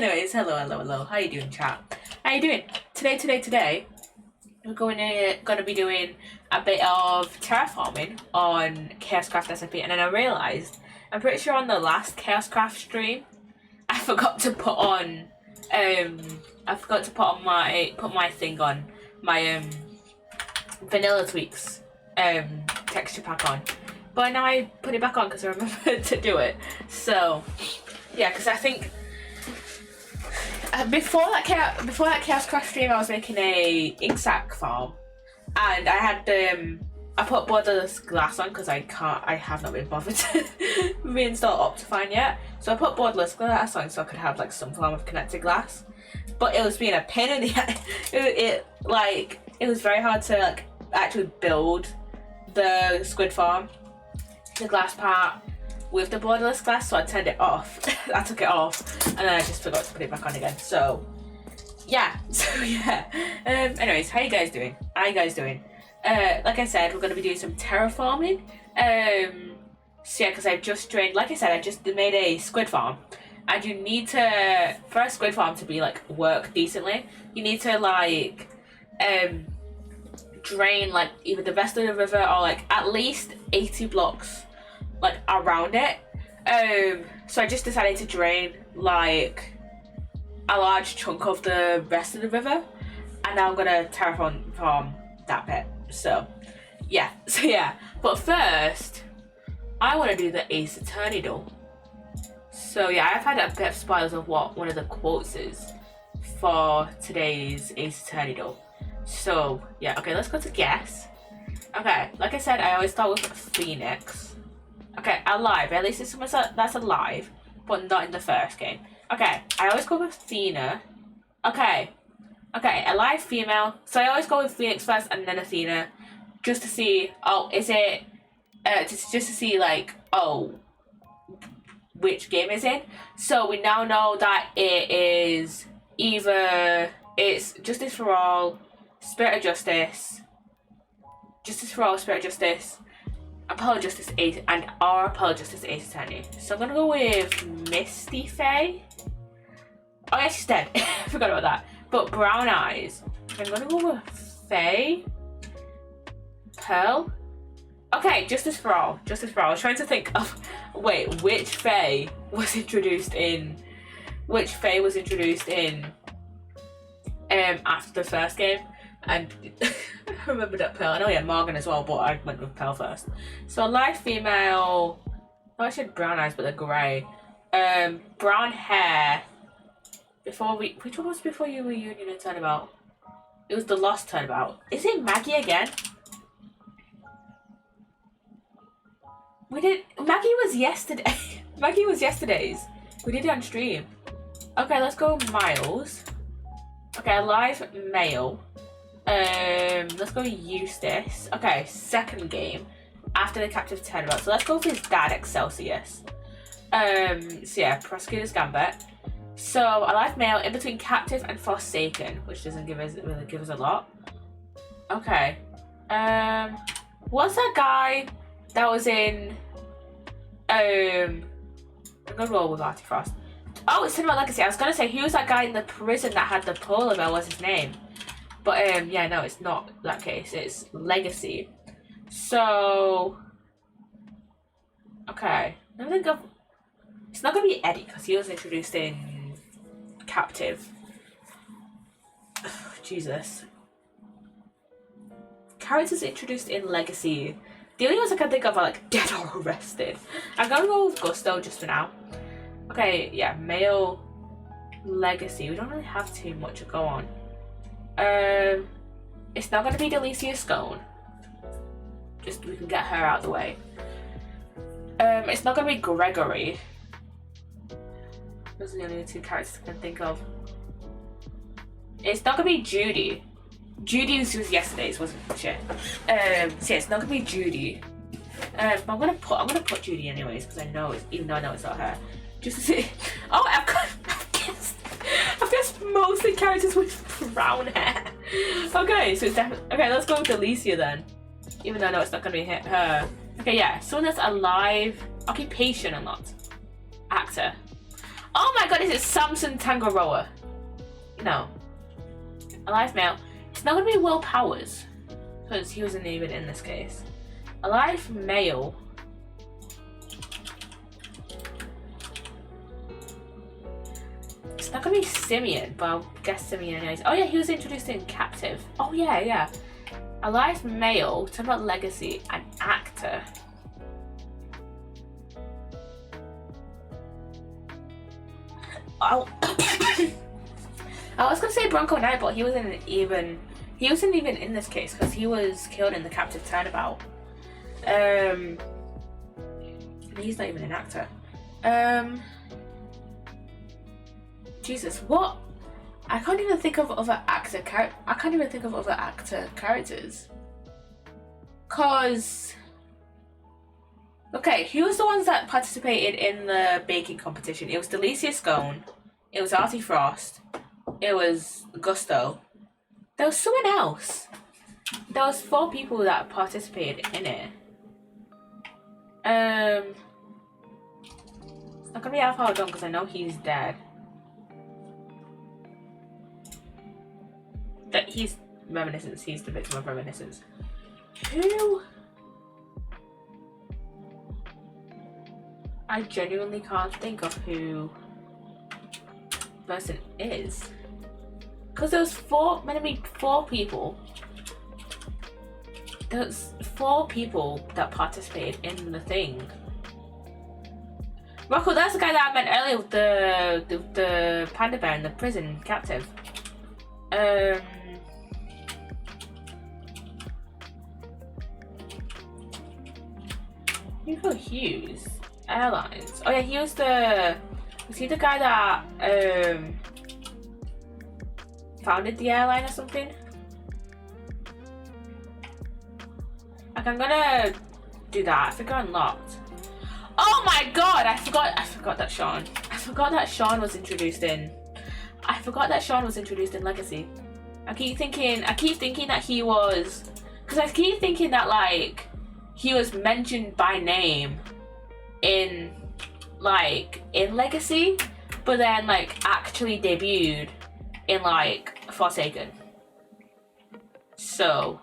Anyways, hello. How you doing, chat? How you doing? Today, we're gonna be doing a bit of terraforming on ChaosCraft SMP, and then I realised I'm pretty sure on the last ChaosCraft stream I forgot to put on my thing on my vanilla tweaks texture pack on, but now I put it back on because I remembered to do it. So yeah, because I think before that ChaosCraft stream I was making a ink sac farm, and I had I put borderless glass on because I have not been bothered to reinstall Optifine yet. So I put borderless glass on so I could have like some form of connected glass. But it was being a pain in the it was very hard to like actually build the squid farm, the glass part, with the borderless glass, so I turned it off. I took it off and then I just forgot to put it back on again. So yeah. Anyways, how you guys doing? Like I said, we're going to be doing some terraforming. So yeah, because I just drained, like I said, I just made a squid farm, and you need to, for a squid farm to be like work decently, you need to like drain like either the rest of the river or like at least 80 blocks like around it. So I just decided to drain like a large chunk of the rest of the river, and now I'm gonna terraform that bit. So yeah, but first I want to do the Ace Attorney duel. So yeah, I've had a bit of spoilers of what one of the quotes is for today's Ace Attorney duel. So yeah, okay, let's go to guess. Okay, like I said, I always start with Phoenix. Okay, alive, at least it's someone that's alive, but not in the first game. Okay, I always go with Athena. Okay, alive female. So I always go with Phoenix first and then Athena, just to see, is it, just to see like, which game is in. So we now know that it is either, it's Justice for All, Spirit of Justice, Justice for All, Spirit of Justice, Apollo Justice Ace, and our Apollo Justice Ace Attorney. So I'm gonna go with Misty Faye. Oh yeah, she's dead. I forgot about that. But brown eyes. I'm gonna go with Faye. Pearl. Okay, Justice for All. I was trying to think of which Faye was introduced in after the first game. And I remember that Pearl. I know, yeah, Morgan as well, but I went with Pearl first. So live female. Oh, I said brown eyes, but they're grey. Brown hair. Which one was before you were Union and Turnabout? It was the Lost Turnabout. Is it Maggie again? Maggie was yesterday. Maggie was yesterday's. We did it on stream. Okay, let's go Miles. Okay, alive male. Let's go Eustace. Okay, second game after the captive turnabout. So let's go with his dad, Excelsius. So yeah, Prosecutor's Gambit. So alive male in between captive and Forsaken, which doesn't really give us a lot. Okay. What's that guy that was in? I'm gonna roll with Artifrost. Oh, it's Cinema Legacy. I was gonna say, who was that guy in the prison that had the polar bear? What's his name? But yeah, no, it's not that case. It's Legacy. So okay, it's not gonna be Eddie because he was introduced in Captive. Jesus. Characters introduced in Legacy. The only ones I can think of are like dead or arrested. I'm gonna go with Gusto just for now. Okay, yeah, male Legacy. We don't really have too much to go on. It's not gonna be Delicia Scone. Just we can get her out of the way. It's not gonna be Gregory. Those are the only two characters I can think of. It's not gonna be Judy. Judy was yesterday's, wasn't she? So yeah, it's not gonna be Judy. But I'm gonna put Judy anyways because I know even though I know it's not her. Just to see. Oh, I've guessed mostly characters with brown hair. Okay, so it's definitely okay. Let's go with Alicia then, even though I know it's not gonna be her. Okay, yeah, someone that's alive, occupation or not, actor. Oh my god, is it Samson Tangaroa? No. Alive male. It's not gonna be Will Powers, because he wasn't even in this case. Alive male. It's not gonna be Simeon, but I'll guess Simeon anyways. Oh yeah, he was introduced in Captive. Oh yeah. Alive male, talk about legacy, an actor. Oh. I was gonna say Bronco Knight, but he wasn't even in this case because he was killed in the Captive Turnabout. He's not even an actor. Jesus, what? I can't even think of other actor characters. Cause okay, who was the ones that participated in the baking competition? It was Delicia Scone, it was Artie Frost, it was Gusto. There was someone else. There was 4 people that participated in it. It's not gonna be Alpha Dawn because I know he's dead. That he's Reminiscence. He's the victim of Reminiscence. Who? I genuinely can't think of who the person is. Because there was 4 people. There's 4 people that participated in the thing. Rocco, that's the guy that I meant earlier with the panda bear in the prison captive. Hugo Hughes Airlines. Oh yeah, was he the guy that founded the airline or something? Like, I'm gonna do that. I think I unlocked. Oh my god! I forgot that Sean. I forgot that Sean was introduced in Legacy. I keep thinking that he was, because I keep thinking that like he was mentioned by name in Legacy, but then like actually debuted in like Forsaken. So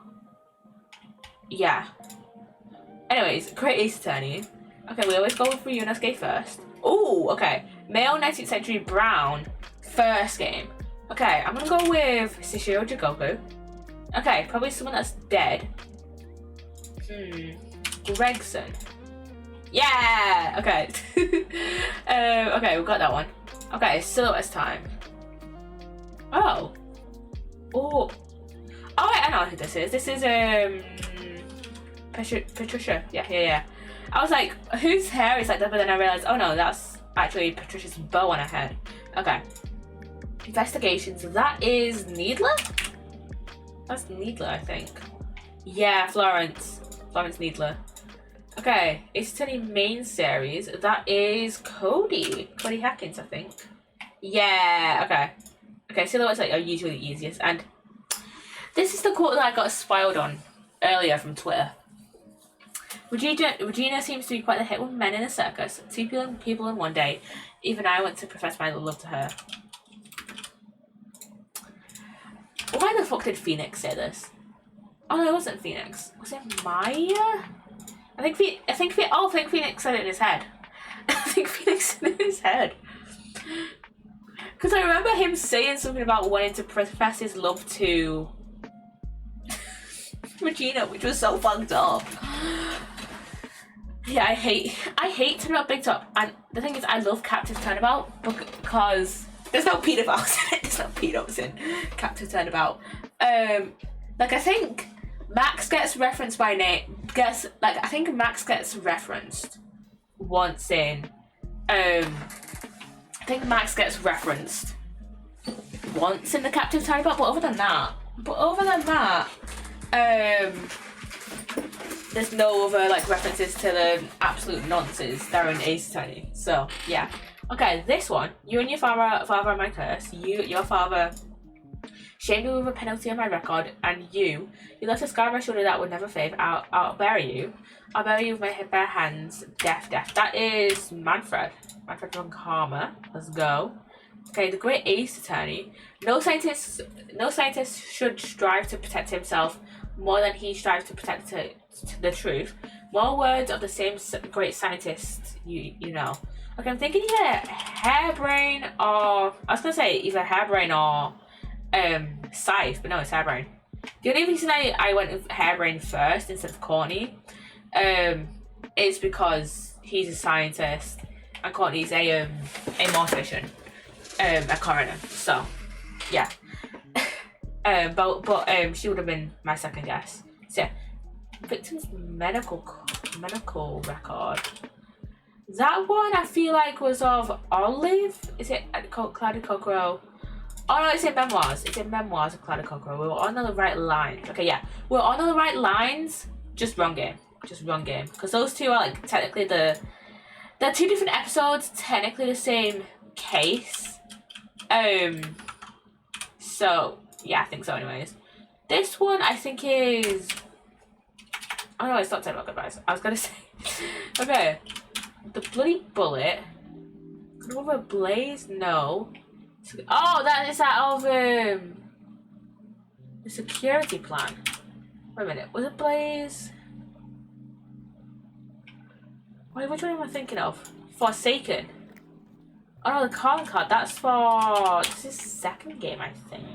yeah. Anyways, Great Ace Attorney. Okay, we always go for Yunosuke first. Oh, okay. Male 19th Century Brown, first game. Okay, I'm gonna go with Shishio Jigoku. Okay, probably someone that's dead. Gregson. Yeah! Okay. Okay, we got that one. Okay, Silhouette's time. Oh. Oh, I know who this is. This is, Patricia. Yeah. I was like, whose hair is like that? But then I realized, oh no, that's actually Patricia's bow on her head. Okay. Investigations. That is Needler? That's Needler, I think. Yeah, Florence Needler. Okay, Ace Attorney main series. That is Cody Hackins, I think. Yeah, okay, Silhouettes are usually the easiest, and this is the quote that I got spoiled on earlier from Twitter. Regina seems to be quite the hit with men in a circus. 2 people in one day. Even I want to profess my love to her. Why the fuck did Phoenix say this? Oh no, it wasn't Phoenix. Was it Maya? I think Phoenix said it in his head. Because I remember him saying something about wanting to profess his love to Regina, which was so fucked up. Yeah, I hate Turnabout Big Top, and the thing is, I love Captive Turnabout because there's no pedophiles in it. There's no pedos in Captive Turnabout. Like, I think Max gets referenced by name. I think Max gets referenced once in. I think Max gets referenced once in the Captive Turnabout, but other than that, there's no other like references to the absolute nonsense that are in Ace Attorney. So yeah. Okay, this one. You and your father are my curse. Your father shamed me with a penalty on my record, and you left a scar on my shoulder that would never fade. I'll bury you. I'll bury you with my bare hands. Death. That is Manfred von Karma. Let's go. Okay, the great Ace Attorney. No scientist should strive to protect himself more than he strives to protect the truth. More words of the same great scientist, you know. Okay, I'm thinking either Hairbrain or... I was going to say either Hairbrain or Scythe, but no, it's Hairbrain. The only reason I went with Hairbrain first instead of Courtney is because he's a scientist and Courtney's a mortician, a coroner. So, yeah. But she would have been my second guess. So, yeah. Victim's medical record. That one I feel like was of Olive. Is it Clouded Cockrow? Oh no, it's in Memoirs. It's in Memoirs of Clouded Cockrow. We were on the right lines. Okay, yeah. We're on the right lines. Just wrong game. Because those two are like technically they're two different episodes, technically the same case. So yeah, I think so anyways. This one I think is... Oh no, it's not Technical Advice. I was gonna say... Okay. The Bloody Bullet. Over Blaze? No. Oh, that is that of the security plan. Wait a minute. Was it Blaze? Wait, which one am I thinking of? Forsaken. Oh no, the calling card. That's for... This is second game, I think.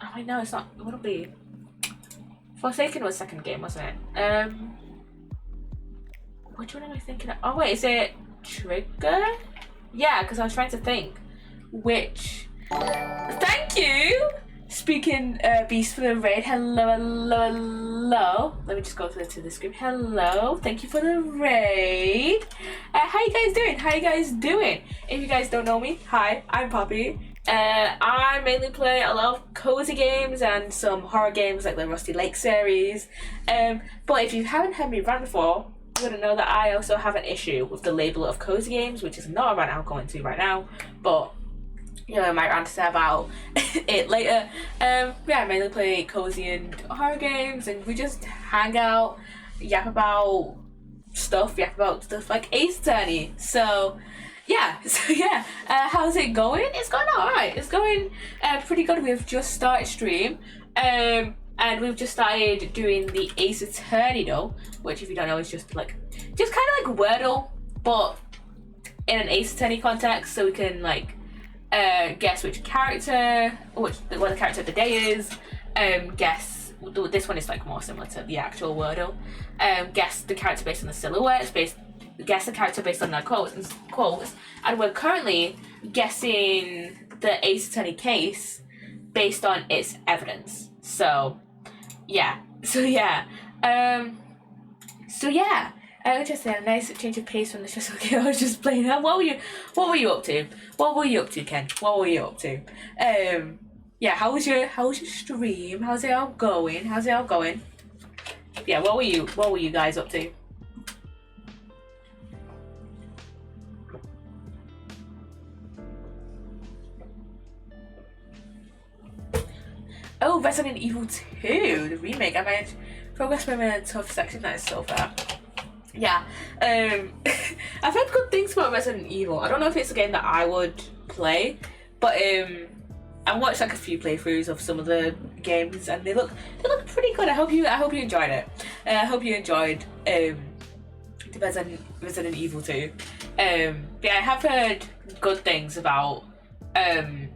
Oh wait, no, it's not. It wouldn't be... Forsaken was second game, wasn't it? Which one am I thinking of? Oh wait, is it Trigger? Yeah, because I was trying to think which... Thank you! Speaking Beast for the raid. Hello. Let me just go to the screen. Hello. Thank you for the raid. How you guys doing? If you guys don't know me, hi, I'm Poppy. I mainly play a lot of cozy games and some horror games like the Rusty Lake series. But if you haven't heard me rant before, you're gonna know that I also have an issue with the label of cozy games, which is not a rant I'm going to right now, but you know, I might rant about it later. Yeah, I mainly play cozy and horror games, and we just hang out, yap about stuff like Ace Attorney. So yeah, how's it going? It's going alright. It's going pretty good. We've just started stream, and we've just started doing the Ace Attorney though, which if you don't know is just kind of like Wordle, but in an Ace Attorney context, so we can like guess which character, what the character of the day is. Guess this one is like more similar to the actual Wordle. Guess the character based on the silhouettes, guess the character based on their quotes, and we're currently guessing the Ace Attorney case based on its evidence. So yeah. Just a nice change of pace from the stressful game I was just playing. What were you up to? What were you up to, Ken? What were you up to? Yeah, how was your stream? How's it all going? Yeah, what were you guys up to? Oh, Resident Evil 2, the remake. I made progress by a tough section. That is so far. Yeah, I've heard good things about Resident Evil. I don't know if it's a game that I would play, but I watched like a few playthroughs of some of the games, and they look pretty good. I hope you enjoyed it. I hope you enjoyed the Resident Evil 2. Yeah, I have heard good things about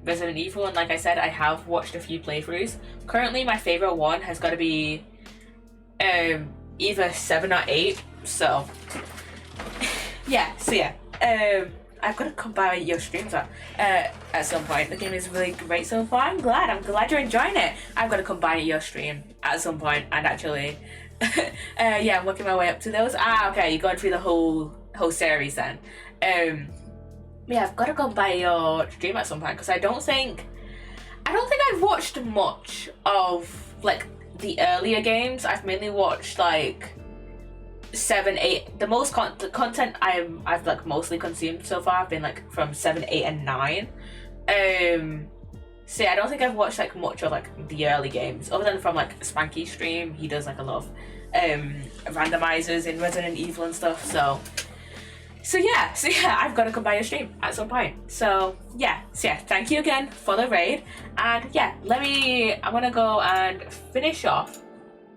Resident Evil, and like I said, I have watched a few playthroughs. Currently, my favorite one has got to be either 7 or 8. So yeah. I've got to come by your streams at some point. The game is really great so far. I'm glad you're enjoying it. I've got to come by your stream at some point and actually yeah, I'm working my way up to those. Okay, you're going through the whole series then. Yeah, I've got to come by your stream at some point, because I don't think I've watched much of like the earlier games. I've mainly watched like 7, 8. The most the content I've like mostly consumed so far have been like from 7, 8, and 9. So yeah, I don't think I've watched like much of like the early games, other than from like Spanky's stream. He does like a lot of randomizers in Resident Evil and stuff. So yeah, I've got to come by your stream at some point. So yeah, thank you again for the raid, and yeah, I'm gonna go and finish off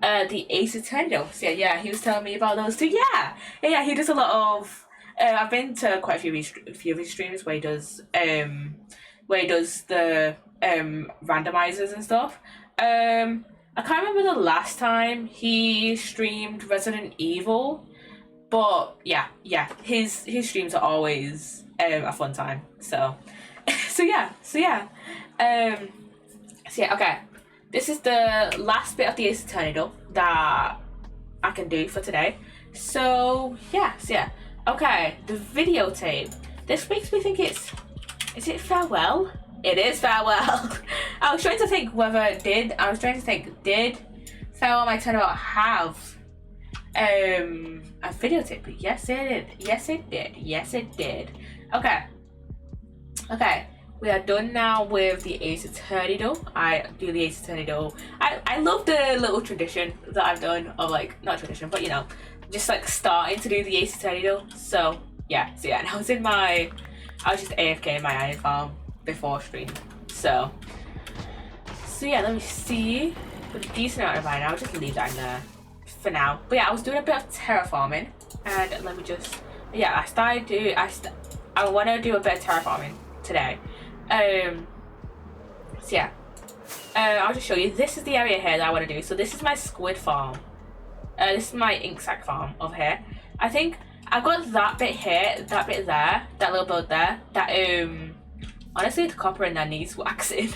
the Ace Attorney. So yeah, he was telling me about those two. Yeah, he does a lot of. I've been to quite a few of his streams where he does the randomizers and stuff. I can't remember the last time he streamed Resident Evil, but yeah, his streams are always a fun time. So yeah. Okay. This is the last bit of the Ace Attorney that I can do for today. So yeah. Okay, the videotape. This makes me think is it farewell? It is farewell. I was trying to think did Farewell My Turnabout have a videotape? But yes it did. Okay, we are done now with the Ace Attorney though. I do the Ace Attorney though. I love the little tradition that I've done of like, not tradition, but you know, just like starting to do the Ace Attorney though. So yeah, and I was just AFK in my iron farm before stream. So yeah, let me see. With a decent amount of iron, I'll just leave that in there for now. But yeah, I was doing a bit of terraforming, and let me just, yeah, I want to do a bit of terraforming today. So yeah, I'll just show you. This is the area here that I want to do. So this is my squid farm. This is my ink sac farm over here. I think I've got that bit here, that bit there, that little build there. That honestly, the copper in there needs waxing.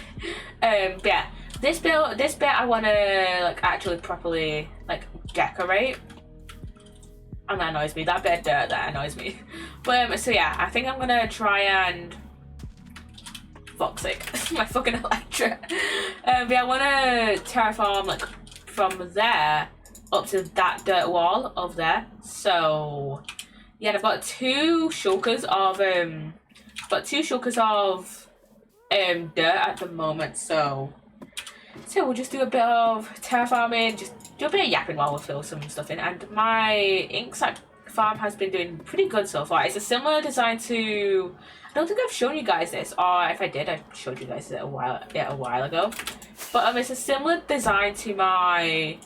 But yeah, this bit I want to like actually properly like decorate. And that annoys me. That bit of dirt that annoys me. But so yeah, I think I'm gonna try and fuck's sake, my fucking Electra. But yeah, I want to terraform like from there up to that dirt wall over there. So yeah, I've got two shulkers of dirt at the moment. So we'll just do a bit of terraforming, just do a bit of yapping while we fill some stuff in. And my ink sac farm has been doing pretty good so far. It's a similar design to, I don't think I've shown you guys this, or if I did, I showed you guys it a while ago. But it's a similar design to my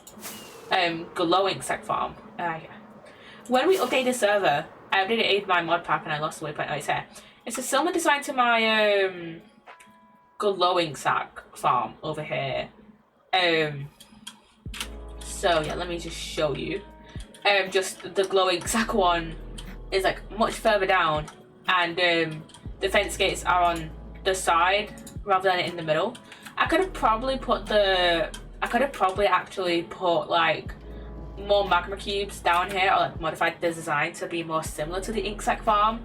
glow ink sac farm. When we updated the server, I updated my mod pack and I lost the waypoint. Oh, it's here. It's a similar design to my glow ink sac farm over here. So yeah, let me just show you. Just the glow ink sac one is like much further down, and the fence gates are on the side rather than in the middle. I could have probably actually put like more magma cubes down here, or like modified the design to be more similar to the ink sac farm.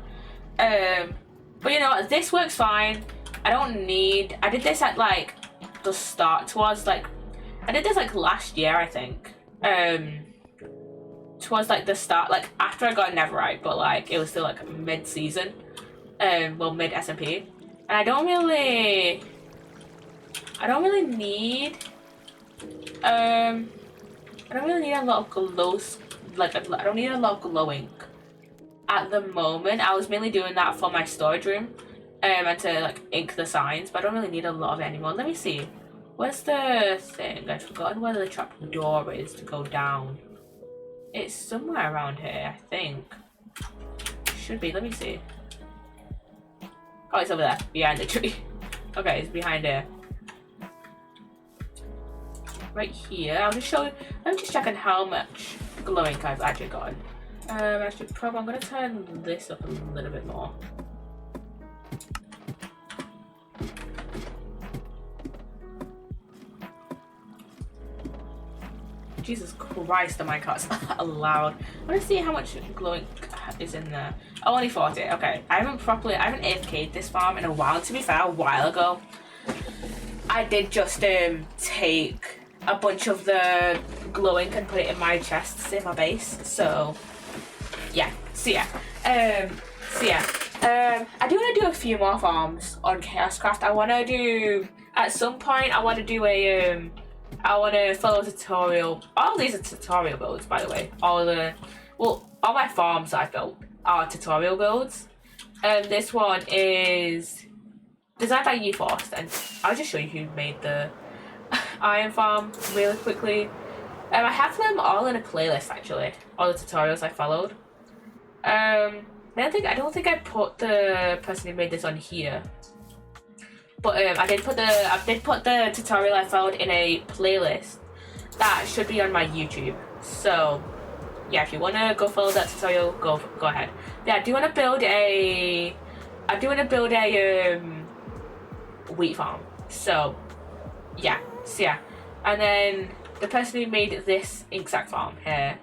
But you know what, this works fine. I did this at like the start, I did this like last year, I think. Towards like the start, like after I got Netherite, but like it was still like mid-season, mid SMP, and I don't really need a lot of glows, like I don't need a lot of glow ink at the moment. I was mainly doing that for my storage room, and to like ink the signs, but I don't really need a lot of it anymore. Let me see, where's the thing? I've forgotten where the trap door is to go down. It's somewhere around here, I think. Should be, let me see. Oh, it's over there, behind the tree. Okay, it's behind there. Right here, I'll just show you. Let me just check on how much glow ink I've actually got. I'm gonna turn this up a little bit more. Jesus Christ, the mic cart's loud. I want to see how much glow ink is in there. Oh, only 40. Okay, I haven't AFK'd this farm in a while. To be fair, a while ago, I did just take a bunch of the glow ink and put it in my chests in my base. So yeah. I do want to do a few more farms on ChaosCraft. at some point I want to do a I want to follow a tutorial. All these are tutorial builds, by the way. All my farms that I built are tutorial builds. This one is designed by UForced, and I'll just show you who made the iron farm really quickly. I have them all in a playlist actually. All the tutorials I followed. I don't think I put the person who made this on here. But I did put the tutorial I followed in a playlist that should be on my YouTube. So yeah, if you wanna go follow that tutorial, go ahead. Yeah, I do wanna build a wheat farm. So yeah, and then the person who made this exact farm here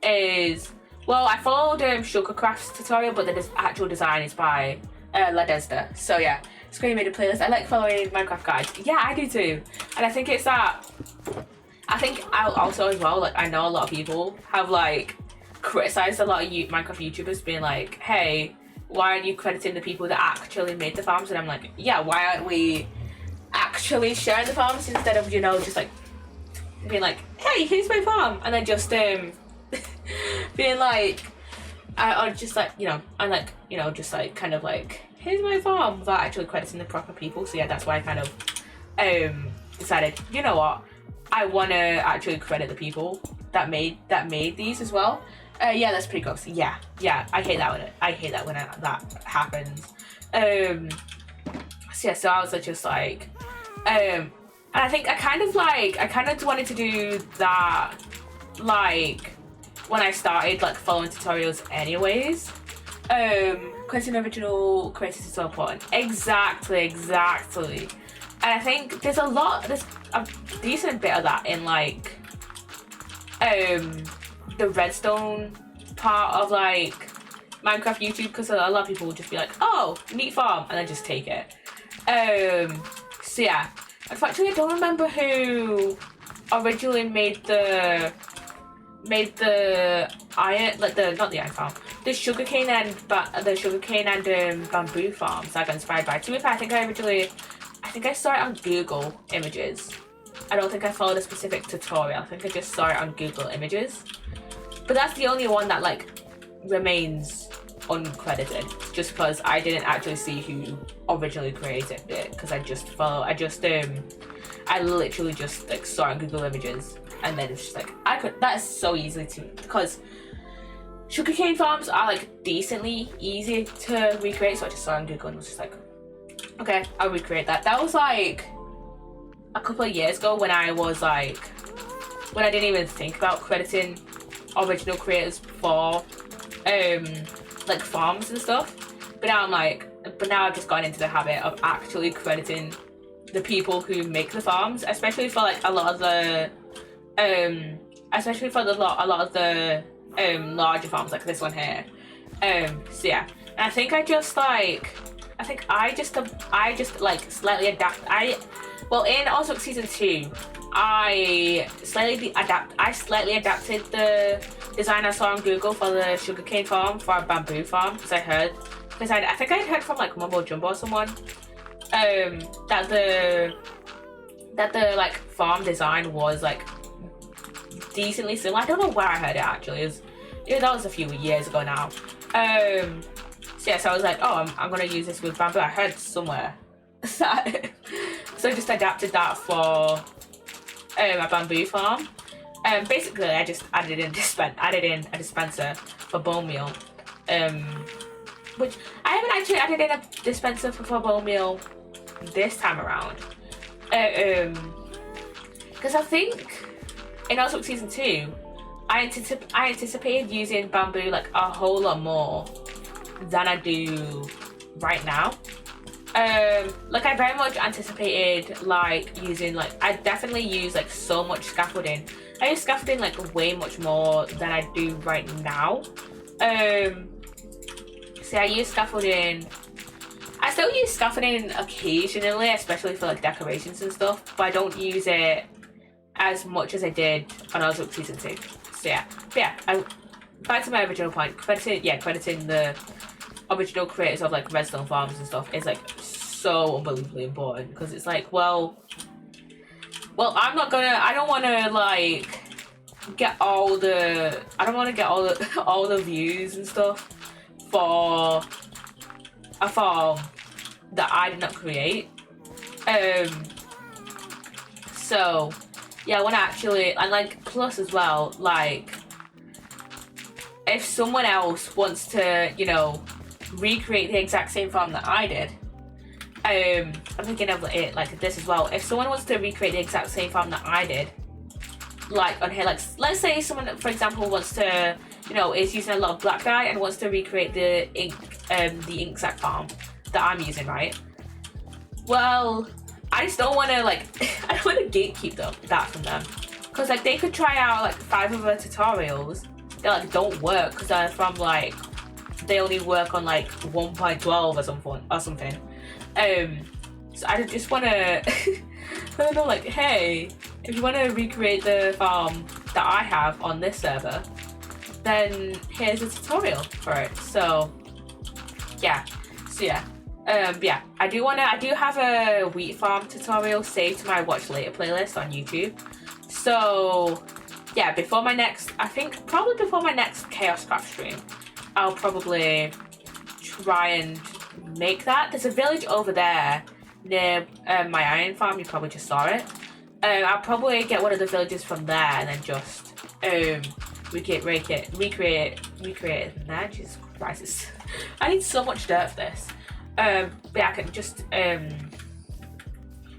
is, well, I followed ChaosCraft's tutorial, but the actual design is by Ladesda. So yeah. Screen made a playlist. I like following Minecraft guides. Yeah, I do too. And I think it's that. I think I also as well, like I know a lot of people have like criticized a lot of Minecraft YouTubers being like, hey, why aren't you crediting the people that actually made the farms? And I'm like, yeah, why aren't we actually sharing the farms instead of, you know, just like being like, hey, here's my farm, and then just being like, or just like, you know, I'm like, you know, just like kind of like, here's my farm, without actually crediting the proper people. So yeah, that's why I kind of decided, you know what, I want to actually credit the people that made these as well. Yeah, that's pretty gross. Yeah, I hate that when that happens. So yeah, so I was just like, and I think I kind of wanted to do that like when I started like following tutorials anyways. Creating original creators is so important. Exactly. And I think there's a decent bit of that in like the redstone part of like Minecraft YouTube, because a lot of people will just be like, oh, neat farm, and then just take it. So yeah, unfortunately I don't remember who originally made the iron, like not the iron farm, the sugarcane and bamboo farms I got inspired by. To be fair, I think I saw it on Google Images. I don't think I followed a specific tutorial. I think I just saw it on Google Images. But that's the only one that like remains uncredited, just because I didn't actually see who originally created it, because I literally just like saw it on Google Images, and then it's just like that is so easily to, because sugarcane farms are like decently easy to recreate, so I just saw it on Google and was just like, okay, I'll recreate that. That was like a couple of years ago when I didn't even think about crediting original creators for like farms and stuff. But now I've just gotten into the habit of actually crediting the people who make the farms, especially for like a lot of the larger farms like this one here. So yeah, and I think I just slightly adapt. In also Season 2, I slightly adapted the design I saw on Google for the sugarcane farm for a bamboo farm, because I think I'd heard from like Mumbo Jumbo or someone that the like farm design was like decently similar. I don't know where I heard it actually. That was a few years ago now. So yeah, so I was like, oh, I'm gonna use this with bamboo. I heard somewhere. So I just adapted that for a bamboo farm. Basically, I just added in a dispenser for bone meal. Which I haven't actually added in a dispenser for bone meal this time around. Because I think in Oswald Season 2, I anticipated using bamboo like a whole lot more than I do right now. Like I very much anticipated like using like, I definitely use like so much scaffolding. I use scaffolding like way much more than I do right now. So I use scaffolding. I still use scaffolding occasionally, especially for like decorations and stuff, but I don't use it as much as I did on Oswald Season 2. So yeah, but yeah, back to my original point, crediting the original creators of like redstone farms and stuff is like so unbelievably important, because it's like, well, I don't want to like get all the all the views and stuff for a farm that I did not create. So yeah, I want to actually, and like plus as well, like if someone else wants to, you know, recreate the exact same farm that I did, I'm thinking of it like this as well. If someone wants to recreate the exact same farm that I did, like on here, like let's say someone, for example, wants to, you know, is using a lot of black dye and wants to recreate the ink sac farm that I'm using, right? Well, I just don't want to like I don't want to gatekeep that from them, because like they could try out like 5 other tutorials that like don't work because they're from like they only work on like 1.12 or something. So I just want to I don't know, like, hey, if you want to recreate the farm that I have on this server, then here's a tutorial for it. So yeah, yeah, I do have a wheat farm tutorial saved to my watch later playlist on YouTube. So yeah, before my next ChaosCraft stream, I'll probably try and make that. There's a village over there near my iron farm. You probably just saw it. I'll probably get one of the villages from there and then just recreate it. Nah, Jesus Christ, I need so much dirt for this. But yeah, I can just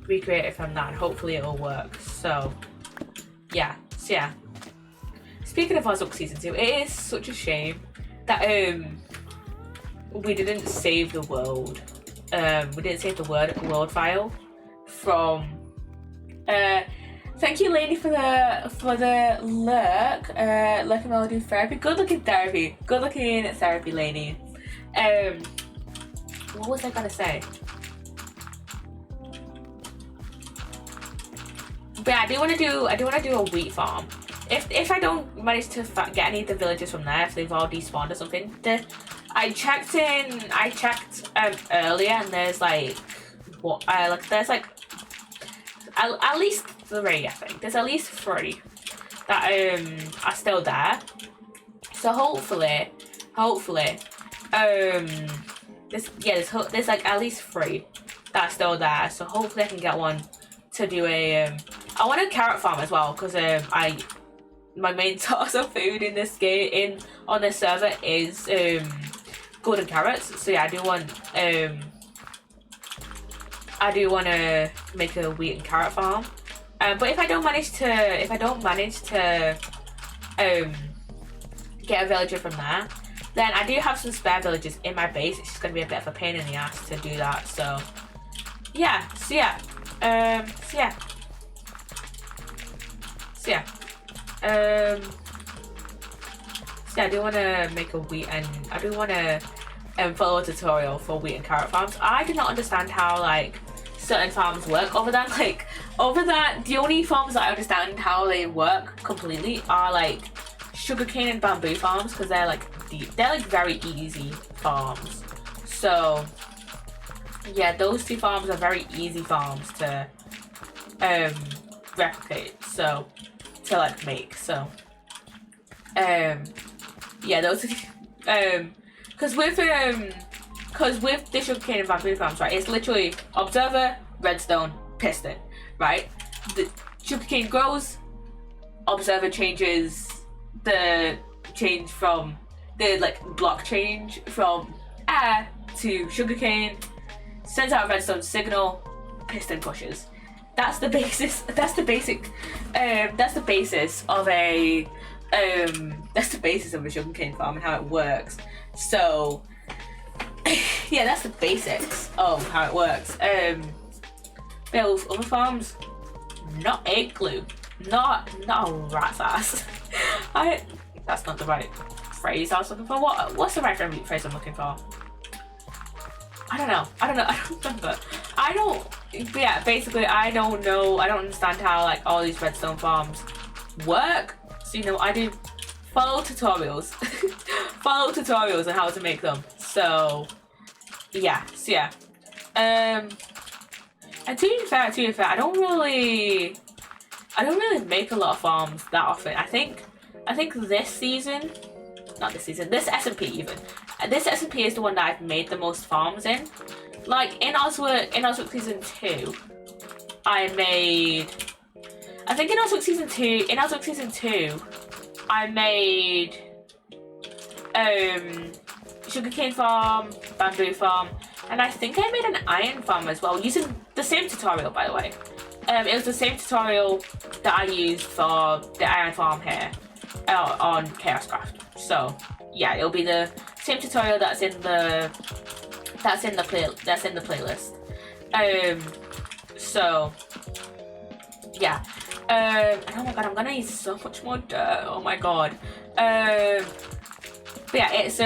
recreate it from that, and hopefully it'll work. So yeah. Speaking of Ozuk Season 2, it is such a shame that we didn't save the world. We didn't save the world file from. Thank you, lady, for the lurk. Lurking melody therapy. Good looking therapy, lady. What was I gonna say? But yeah, I do want to do a wheat farm. If I don't manage to get any of the villagers from there, if they've all despawned or something, I checked earlier, and there's like there's like at least 3, I think. There's at least 3 that are still there. So hopefully, there's like at least 3 that are still there. So hopefully I can get one to do a. I want a carrot farm as well, because my main source of food in this game on this server is golden carrots. So yeah, I do want to make a wheat and carrot farm. But if I don't manage to get a villager from there, then I do have some spare villagers in my base. It's just gonna be a bit of a pain in the ass to do that. So yeah. I do want to make a wheat, and I do want to follow a tutorial for wheat and carrot farms. I do not understand how like certain farms work. Over that, the only farms that I understand how they work completely are like sugarcane and bamboo farms, because they're like very easy farms. So yeah, those 2 farms are very easy farms to replicate. So to like make. So yeah, those because with the sugarcane and bamboo farms, right, it's literally observer, redstone, piston, right? The sugarcane grows, observer changes the block change from air to sugarcane, sends out a redstone signal, piston pushes. That's the basis. That's the basis of a sugarcane farm and how it works. So yeah, that's the basics of how it works. With other farms, not a clue. Not a rat's ass. That's not the right phrase I was looking for. What's the right phrase I'm looking for? I don't know. I don't remember. Yeah, basically, I don't know. I don't understand how like all these redstone farms work. So you know, I do follow tutorials, on how to make them. So yeah. And to be fair, I don't really make a lot of farms that often. I think this season, not this season, this SMP even. This SMP is the one that I've made the most farms in. Like in Oswick season 2, I think in Oswick season 2, I made sugarcane farm, bamboo farm, and I think I made an iron farm as well, using the same tutorial, by the way. It was the same tutorial that I used for the iron farm here on ChaosCraft. So yeah, it'll be the same tutorial that's in the playlist. So yeah. And oh my god, I'm gonna need so much more dirt. Oh my god. But yeah, it's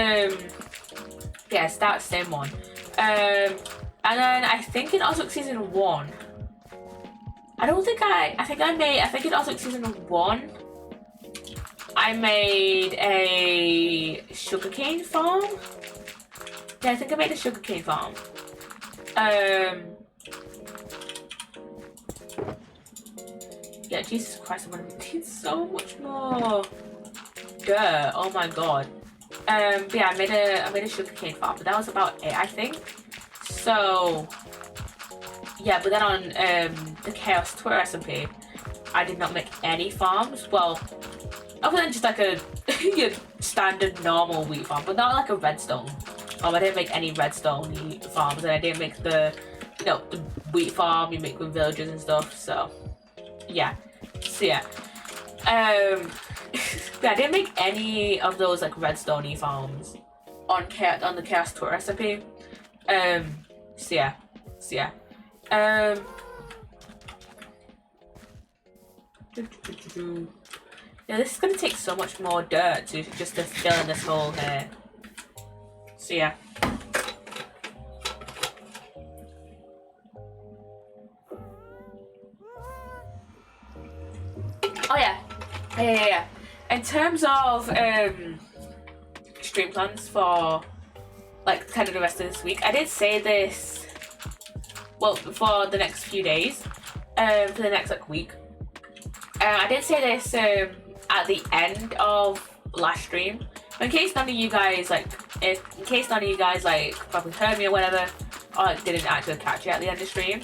it's that same one. And then I think in Oswick season 1, I think in Oswick season 1, I made a sugarcane farm. Yeah, I think I made a sugarcane farm. Yeah, Jesus Christ, I'm gonna need so much more dirt. Oh my god. But yeah, I made a sugarcane farm, but that was about it, I think. So yeah, but then on the Chaos Twitter SMP, I did not make any farms. Well, other than just like a your standard normal wheat farm, but not like a redstone. I didn't make any redstone farms, and I didn't make the the wheat farm you make with villagers and stuff. So yeah, yeah, I didn't make any of those like redstone farms on the Chaos Tour recipe. So yeah. Yeah, this is gonna take so much more dirt to fill in this hole here. So yeah. Oh yeah. Yeah. In terms of stream plans for like kind of the rest of this week, I did say this. Well, for the next few days, for the next like week, I did say this at the end of last stream. But in case none of you guys probably heard me or whatever, or like didn't actually catch it at the end of stream,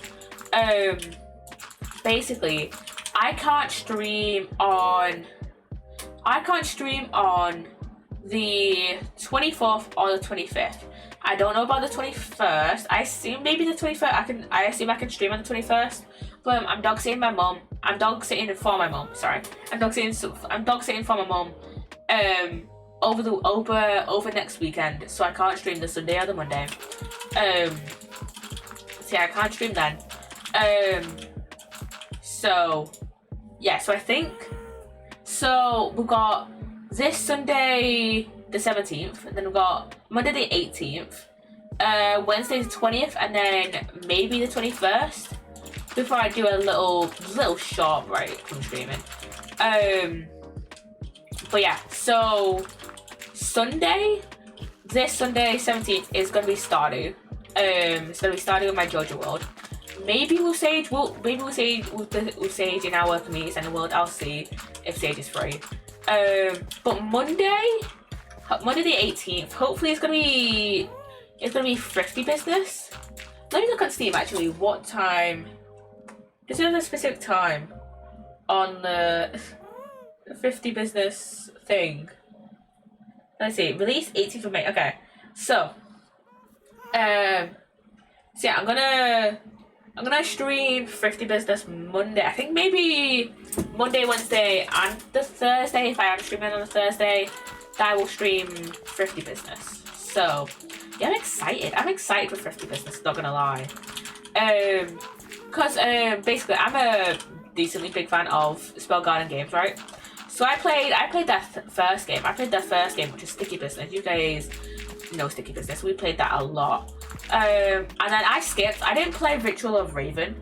basically, I can't stream on the 24th or the 25th. I don't know about the 21st. I assume maybe the 21st. I assume I can stream on the 21st. But I'm dog sitting my mom. I'm dog sitting for my mom. Sorry. I'm dog sitting for my mom. Over next weekend. So I can't stream the Sunday or the Monday. So yeah, I can't stream then. So yeah. So I think. So we've got this Sunday the 17th, and then we've got Monday the 18th, Wednesday the 20th, and then maybe the 21st. Before I do a little short break from streaming. But yeah, so this Sunday 17th is gonna be Stardew. It's gonna be Stardew in my Georgia world. Maybe we'll Sage with Sage in our community center world. I'll see if Sage is free. But Monday the 18th, hopefully it's gonna be Thrifty Business. Let me look on Steam actually. What time? Is there a specific time on the Thrifty Business thing? Let's see. Release 18th of May. Okay. So yeah, I'm gonna stream Thrifty Business Monday. I think maybe Monday, Wednesday, and the Thursday. If I am streaming on the Thursday, I will stream Thrifty Business. So yeah, I'm excited. I'm excited for Thrifty Business. Not gonna lie. Because basically I'm a decently big fan of Spell Garden games, right? So I played their first game. I played their first game, which is Sticky Business. You guys know Sticky Business. We played that a lot. And then I skipped. I didn't play Ritual of Raven.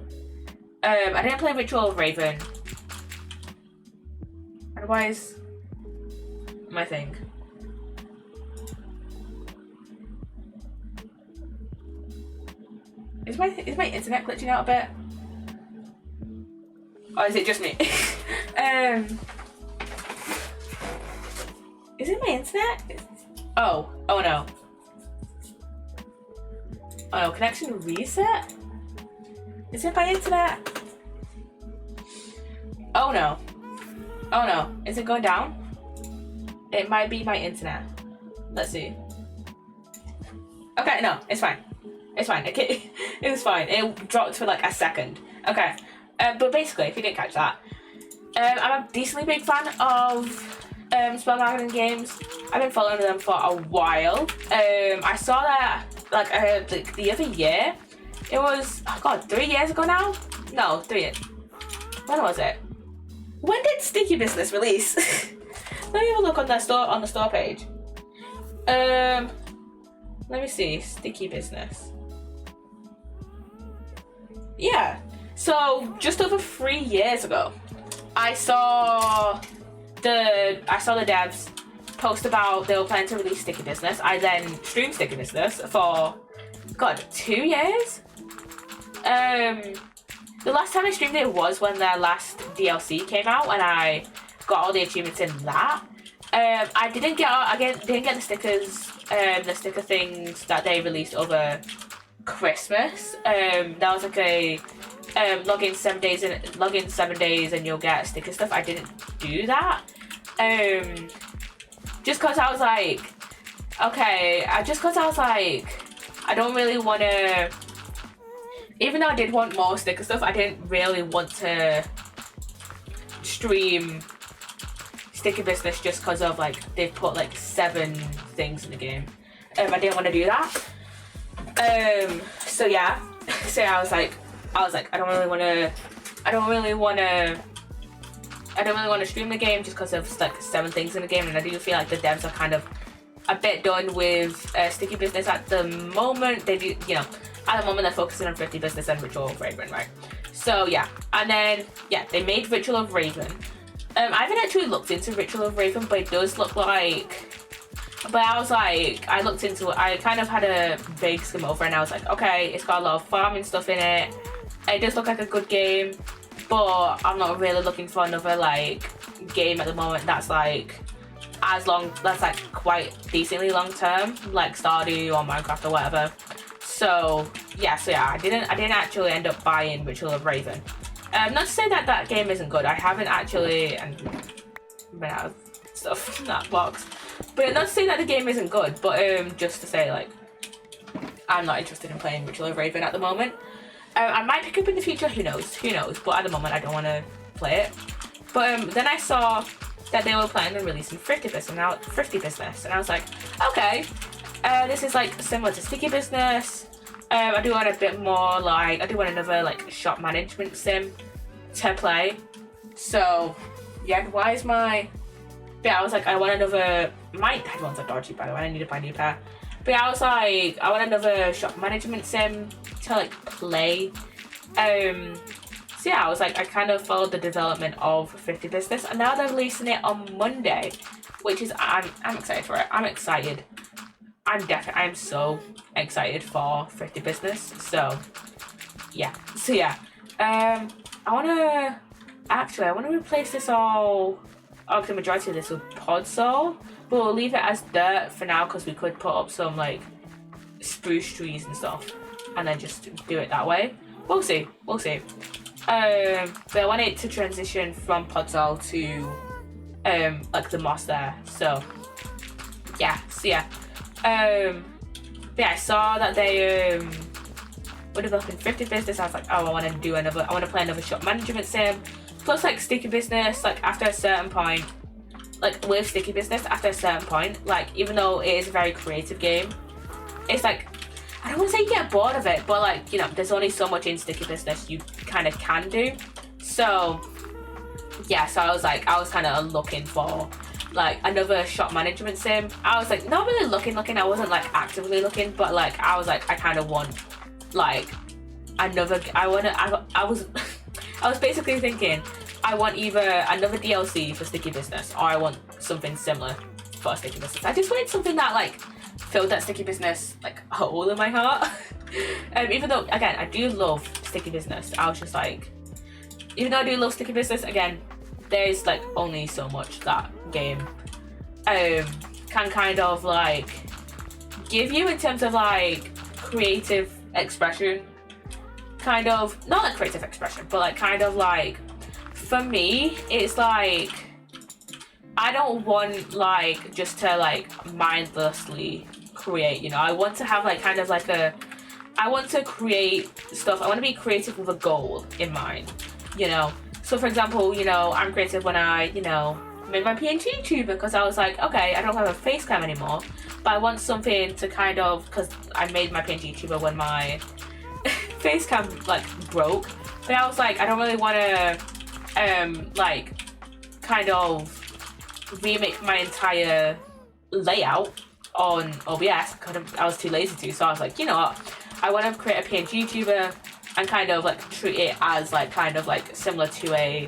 Otherwise, my thing. Is my internet glitching out a bit? Or is it just me? Is it my internet? Oh no. Oh no, connection reset? Is it my internet? Oh no. Oh no, is it going down? It might be my internet. Let's see. Okay, no, it's fine. It's fine. Okay, it was fine. It dropped for like a second. Okay, but basically, if you didn't catch that, I'm a decently big fan of spell marketing games. I've been following them for a while. I saw that like the other year. It was, oh god, 3 years ago now? No, 3 years. When was it? When did Sticky Business release? Let me have a look on the store page. Let me see. Sticky Business. Yeah. So just over 3 years ago, I saw the devs post about they were planning to release Sticky Business. I then streamed Sticky Business for 2 years. The last time I streamed it was when their last DLC came out, and I got all the achievements in that. I didn't get the stickers, the sticker things that they released over Christmas. That was like a log in 7 days and you'll get sticker stuff. I didn't do that. Just cause I was like, okay, I don't really want to. Even though I did want more sticker stuff, I didn't really want to stream Sticky Business just because of like they've put like 7 things in the game. I didn't want to do that. So yeah, I was like, I don't really want to stream the game just because of like 7 things in the game, and I do feel like the devs are kind of a bit done with Sticky Business at the moment. They do, at the moment they're focusing on 50 Business and Ritual of Raven, right? So yeah, and then yeah, they made Ritual of Raven. I haven't actually looked into Ritual of Raven, but it does look like. But I was like, I looked into it. I kind of had a vague skim over, and I was like, okay, it's got a lot of farming stuff in it. It does look like a good game, but I'm not really looking for another like game at the moment that's like that's like quite decently long term, like Stardew or Minecraft or whatever. So yeah, I didn't actually end up buying Ritual of Raven. Not to say that that game isn't good. I haven't actually been out of stuff in that box. But not to say that the game isn't good, but just to say like I'm not interested in playing Ritual of Raven at the moment. I might pick up in the future. Who knows? But at the moment, I don't want to play it. But then I saw that they were planning on releasing Thrifty Business, and I was like, okay, this is like similar to Sticky Business. I do want a bit more like, I do want another like shop management sim to play. So yeah, why is my? Yeah, I was like, I want another. My headphones are dodgy, by the way. I need to buy a new pair. But yeah, I was like, I want another shop management sim to like play. So yeah, I was like, I kind of followed the development of 50 Business, and now they're releasing it on Monday, which is I'm excited for it. I'm excited. I'm so excited for 50 Business. So yeah. I wanna replace this all. Oh, the majority of this with pod soul, but we'll leave it as dirt for now because we could put up some like spruce trees and stuff, and then just do it that way. We'll see. But I want it to transition from pod soul to like the moss there. So yeah. I saw that they were developing 50 Business. I was like, oh, I want to play another shop management sim. Plus, like, Sticky Business, like, after a certain point, like, with Sticky Business, after a certain point, like, even though it is a very creative game, it's like, I don't want to say you get bored of it, but, like, there's only so much in Sticky Business you kind of can do. So, yeah, so I was kind of looking for, like, another shop management sim. I was, like, not really looking, I wasn't, like, actively looking, but, like, I was, like, I kind of want, like, another, I was basically thinking, I want either another DLC for Sticky Business, or I want something similar for Sticky Business. I just wanted something that, like, filled that Sticky Business, like, hole in my heart. Even though, again, I do love Sticky Business, I was just like, even though I do love Sticky Business, again, there's like only so much that game can kind of like give you in terms of like creative expression. Kind of, not like creative expression, but like kind of like, for me, it's like, I don't want like just to like mindlessly create, you know. I want to have like kind of like I want to create stuff. I want to be creative with a goal in mind, you know. So for example, you know, I'm creative when I, you know, made my PNG tuber, because I was like, okay, I don't have a face cam anymore, but I want something to kind of, because I made my PNG tuber when my face cam like broke, but I was like, I don't really want to like kind of remake my entire layout on OBS, because I was too lazy to. So I was like, you know what, I want to create a PNG tuber and kind of like treat it as like kind of like similar to a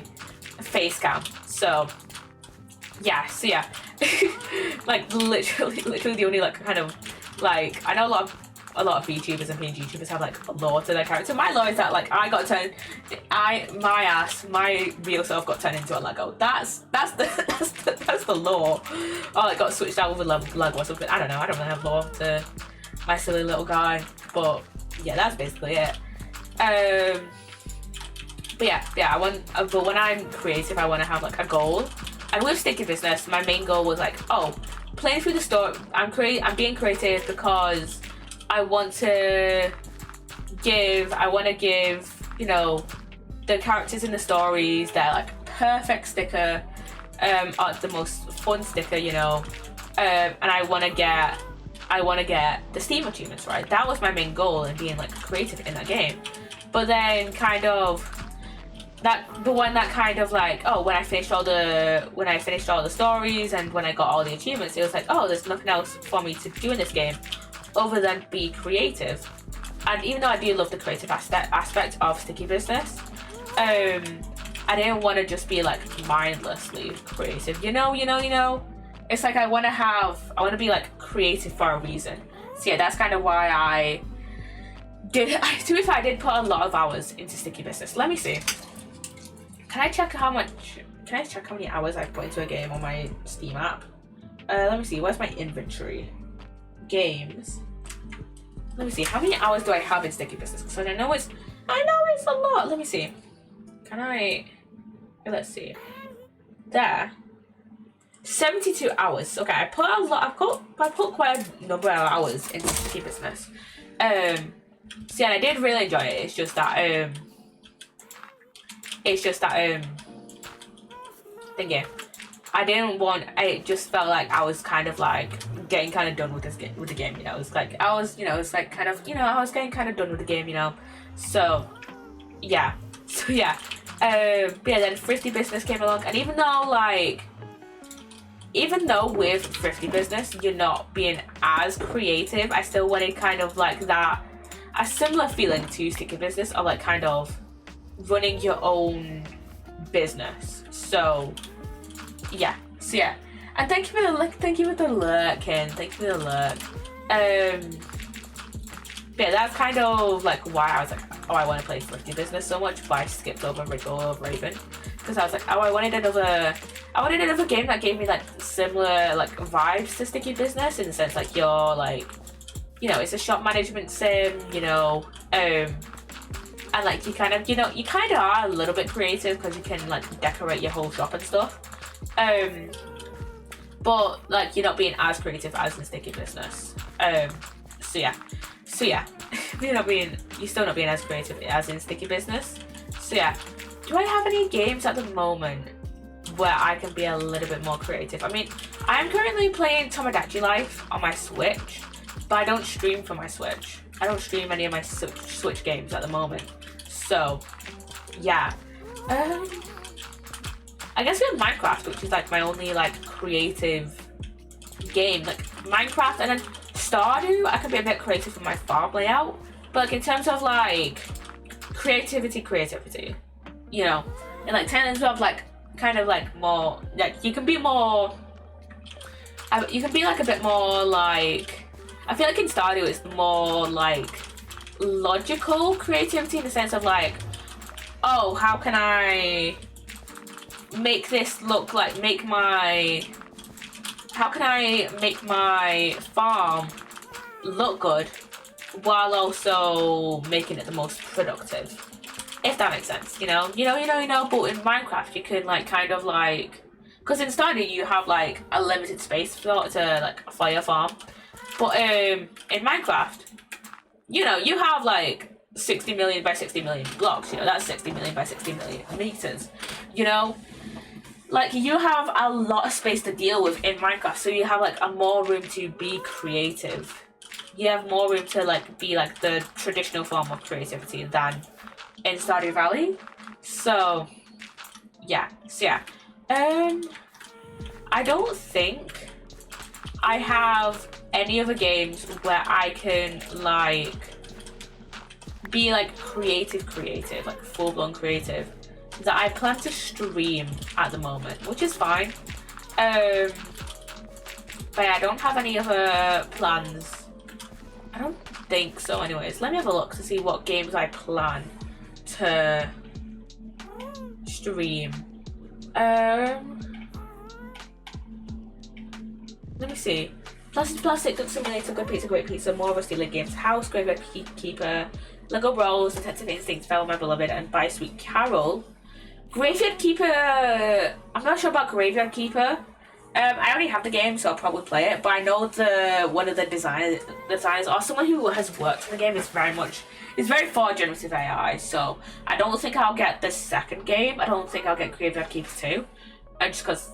face cam. So yeah, like literally the only like kind of like, I know a lot of VTubers and PNG tubers have like a lore to their character. My lore is that like my real self got turned into a Lego. That's the lore. Or like got switched out with a Lego or something. I don't know. I don't really have lore to my silly little guy. But yeah, that's basically it. But yeah, I want. But when I'm creative, I want to have like a goal. And with Sticky Business, my main goal was like, oh, playing through the story. I'm being creative because I want to give, you know, the characters in the stories their like perfect sticker, or the most fun sticker, you know, and I want to get the Steam achievements, right? That was my main goal in being like creative in that game. But then kind of when I finished all the stories and when I got all the achievements, it was like, oh, there's nothing else for me to do in this game other than be creative. And even though I do love the creative aspect of Sticky Business, I didn't want to just be like mindlessly creative, you know. It's like I want to be like creative for a reason. So yeah, that's kind of why I did put a lot of hours into Sticky Business. Let me see. Can I check how many hours I've put into a game on my Steam app? Let me see, where's my inventory? Games. Let me see, how many hours do I have in Sticky Business? Because I know it's a lot. Let me see. Let's see. There. 72 hours. Okay, I put quite a number of hours into Sticky Business. So yeah, I did really enjoy it. It's just that thingy. I just felt like I was kind of like getting kind of done with the game, you know. It's like I was getting kind of done with the game, you know. So yeah. But yeah, then Thrifty Business came along, and even though with Thrifty Business you're not being as creative, I still wanted kind of like a similar feeling to Sticky Business of like kind of running your own business. So yeah, and thank you for the lurk. Thank you for the lurk. But yeah, that's kind of like why I was like, oh, I want to play Thrifty Business so much, but I skipped over Wriggle of Raven, because I was like, oh, I wanted another game that gave me like similar like vibes to Sticky Business, in the sense like you're like, you know, it's a shop management sim, you know, and like you kind of are a little bit creative because you can like decorate your whole shop and stuff, but like you're not being as creative as in Sticky Business. So yeah, you're still not being as creative as in Sticky Business. So yeah, do I have any games at the moment where I can be a little bit more creative? I mean, I'm currently playing Tomodachi Life on my Switch, but I don't stream for my Switch. I don't stream any of my Switch games at the moment. So yeah, I guess with Minecraft, which is like my only like creative game, like Minecraft, and then Stardew, I can be a bit creative with my farm layout, but like in terms of like creativity, you know, and like terms of like kind of like more, like you can be like a bit more like, I feel like in Stardew it's more like logical creativity in the sense of like, oh, how can I make this look like, how can I make my farm look good while also making it the most productive, if that makes sense, you know. But in Minecraft you can like kind of like, because in Stardew you have like a limited space to like a fire farm, but in Minecraft, you have like 60 million by 60 million blocks, that's 60 million by 60 million meters, like you have a lot of space to deal with in Minecraft, so you have like a more room to be creative. You have more room to like be like the traditional form of creativity than in Stardew Valley. So yeah. I don't think I have any other games where I can like be like creative, like full-blown creative, that I plan to stream at the moment, which is fine. But yeah, I don't have any other plans. I don't think so anyways. Let me have a look to see what games I plan to stream. Let me see. Plastic, Duck Simulator, Good Pizza, Great Pizza, more Rusty Link Games, House, Graveyard Keeper, Lego Bros, Detective Instinct, Fell My Beloved, and By Sweet Carol. Graveyard Keeper, I'm not sure about Graveyard Keeper. I already have the game, so I'll probably play it, but I know one of the designers or someone who has worked on the game is very for generative AI, so I don't think I'll get the second game. I don't think I'll get Graveyard Keeper 2, and just because,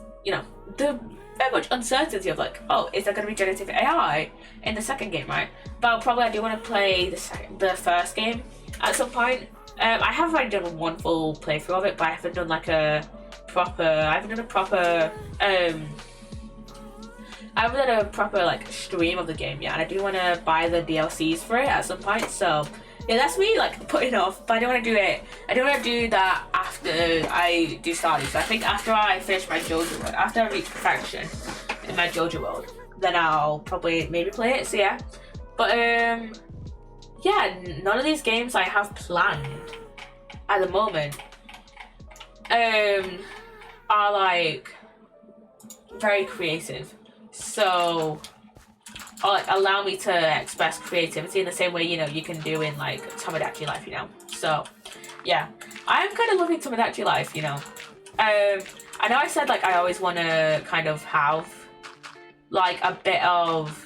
the very much uncertainty of like, oh, is there going to be generative AI in the second game, right? But I do want to play the first game at some point. I have already done one full playthrough of it, but I haven't done like a proper like stream of the game yet, and I do want to buy the DLCs for it at some point. So yeah, that's me like putting off, but I don't want to do it. I don't want to do that after I do Stardew. So I think after I finish my JoJo world, after I reach perfection in my JoJo world, then I'll probably maybe play it. So yeah, but yeah, none of these games I have planned at the moment are like very creative, so or like allow me to express creativity in the same way you can do in like Tomodachi Life, So yeah, I'm kind of loving Tomodachi Life. I know I said like I always want to kind of have like a bit of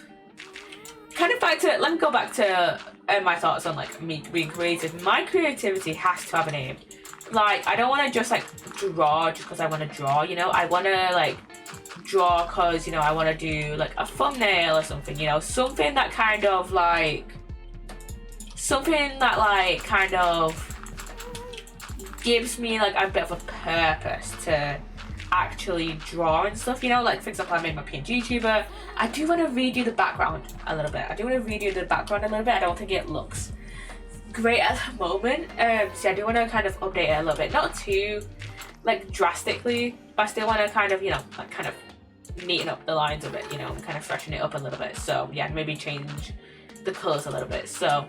kind of let me go back to my thoughts on like me being creative. My creativity has to have an aim. Like, I don't want to just like draw just because I want to draw, I want to like draw because I want to do like a thumbnail or something, something that kind of gives me like a bit of a purpose to actually draw and stuff, like for example, I made my PNG tuber. I do want to redo the background a little bit. I don't think it looks great at the moment, so I do want to kind of update it a little bit, not too like drastically, but I still want to kind of like kind of neaten up the lines of it, kind of freshen it up a little bit. So yeah, maybe change the colors a little bit. So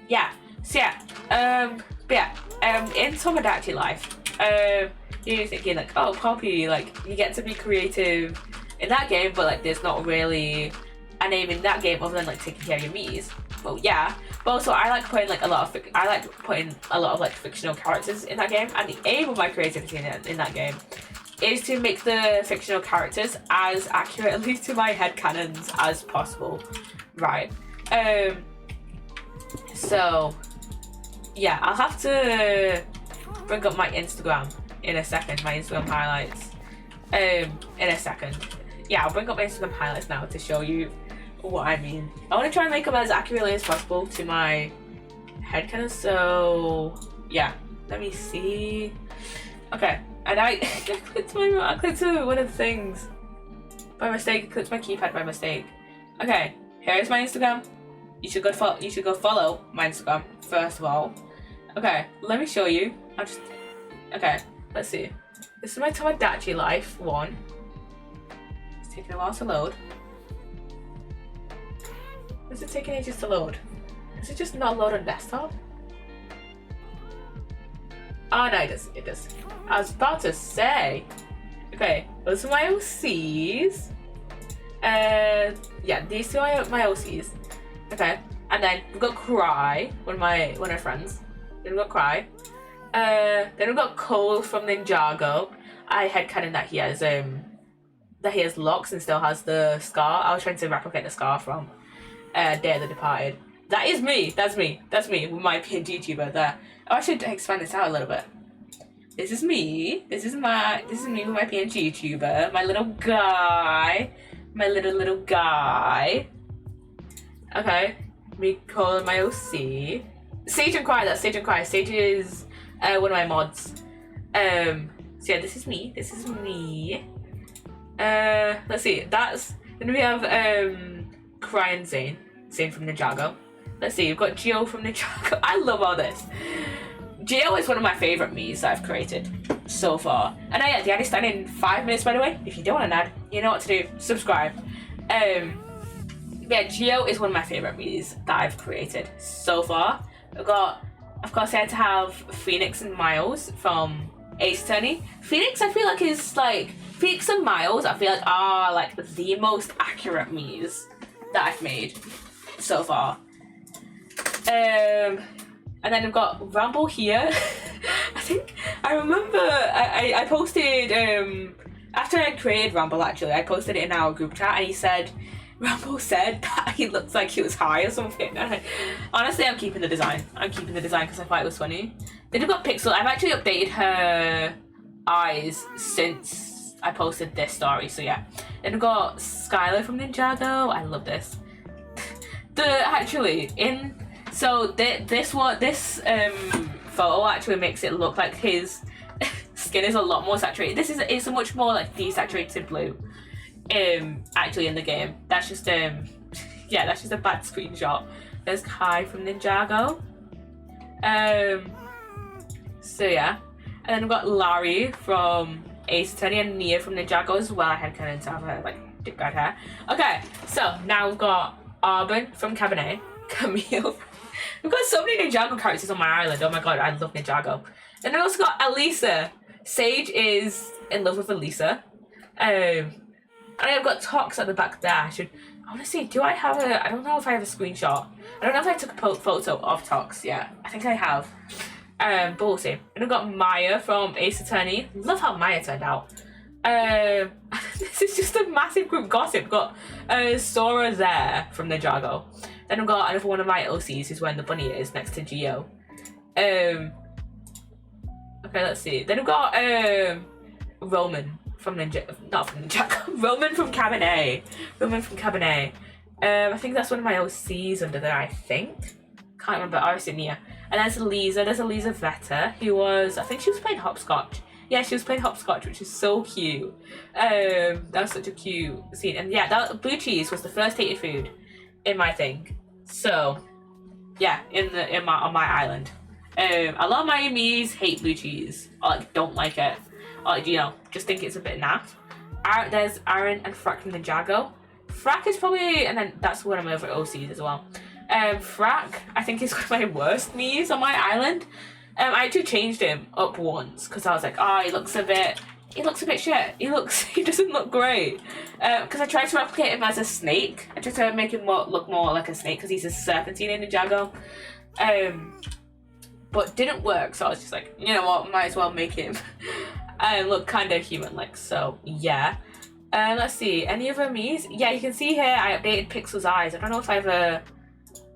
yeah, but yeah, in Tomodachi Life, you're thinking like, oh Poppy, like you get to be creative in that game, but like there's not really a name in that game other than like taking care of your me's. Well, yeah, but also I like putting a lot of like fictional characters in that game, and the aim of my creativity in that game is to make the fictional characters as accurately to my headcanons as possible, right? So yeah, I'll have to bring up my Instagram in a second, my Instagram highlights in a second. Yeah, I'll bring up my Instagram highlights now to show you what I mean. I want to try and make them as accurately as possible to my headcanon. So yeah, let me see. Okay, and I clicked one of the things by mistake. Clicked my keypad by mistake. Okay, here's my Instagram. You should go follow my Instagram first of all. Okay, let me show you. Okay, let's see. This is my Tomodachi Life one. It's taking a while to load. Is it taking ages to load? Does it just not load on desktop? Oh no, it does. I was about to say. Okay, those are my OCs. Yeah, these two are my OCs. Okay, and then we've got Cry, one of my friends. Then we've got Cry. Then we've got Cole from Ninjago. I headcanon that he has locks and still has the scar. I was trying to replicate the scar from Day of the Departed. That is me. That's me with my PNG tuber there. Oh, I should expand this out a little bit. This is me. This is me with my PNG tuber. My little guy. My little guy. Okay. Me calling my OC. Sage and Cry. That's Sage and Cry. Sage is one of my mods. So yeah, this is me. This is me. Let's see. Then we have Cry and Zane. Zane from Ninjago. Let's see. We've got Geo from Ninjago. I love all this. Geo is one of my favourite Miis that I've created so far. And the ad is done in 5 minutes, by the way. If you don't want an ad, you know what to do. Subscribe. Yeah, Geo is one of my favourite Miis that I've created so far. Of course, I had to have Phoenix and Miles from Ace Attorney. Phoenix, I feel like Phoenix and Miles, I feel like are like the most accurate Miis that I've made so far. And then we've got Ramble here. I remember I posted, after I created Ramble actually, I posted it in our group chat and Ramble said that he looks like he was high or something. Honestly, I'm keeping the design. Because I thought it was funny. Then we've got Pixel. I've actually updated her eyes since I posted this story, so yeah. Then we've got Skylar from Ninjago. I love this. This photo actually makes it look like his skin is a lot more saturated. It's a much more like desaturated blue. Actually in the game. That's just yeah, that's just a bad screenshot. There's Kai from Ninjago. So yeah. And then we've got Larry from Ace Attorney and Nia from Ninjago as well. I had kind of have her like dick guard hair. Okay, so now we've got Arbin from Cabernet. Camille. We've got so many Ninjago characters on my island. Oh my god, I love Ninjago. And then I also got Elisa. Sage is in love with Elisa. And I've got Tox at the back there. I want to see, I don't know if I have a screenshot. I don't know if I took a photo of Tox. Yeah, I think I have. But we'll see. And I've got Maya from Ace Attorney. Love how Maya turned out. This is just a massive group gossip. We've got Sora there from Ninjago. Then I've got another one of my OCs who's wearing the bunny ears next to Geo. Okay, let's see. Then I've got Roman from Roman from Cabernet. I think that's one of my OCs under there, I think. Can't remember. Obviously Nia. And there's Elisa Vetta, who was, I think she was playing hopscotch. Yeah, she was playing hopscotch, which is so cute. That was such a cute scene. And yeah, that blue cheese was the first hated food in my thing. So yeah, on my island. A lot of my Miis hate blue cheese. Or like don't like it. Or just think it's a bit naff. There's Aaron and Frack from Ninjago. Frack is probably, and then that's one of my other OCs as well. Frack, I think is one of my worst Miis on my island. I actually changed him up once because I was like, he looks a bit shit. He doesn't look great. Because I tried to replicate him as a snake. I tried to make him look more like a snake because he's a serpentine in Ninjago. But didn't work, so I was just like, you know what, might as well make him look kind of human-like, so yeah. Let's see, any other Miis? Yeah, you can see here I updated Pixel's eyes. I don't know if I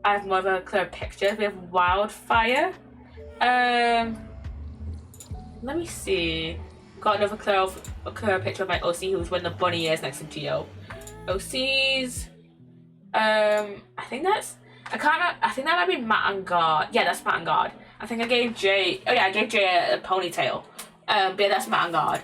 have more of a clear picture. We have Wildfire. Let me see. Got another clear picture of my OC who's wearing the bunny ears next to Geo. OCs. I think that might be Matt and Guard. Yeah, that's Matt and Guard. I think I gave Jay. Oh yeah, I gave Jay a ponytail. But yeah, that's Matt and Guard.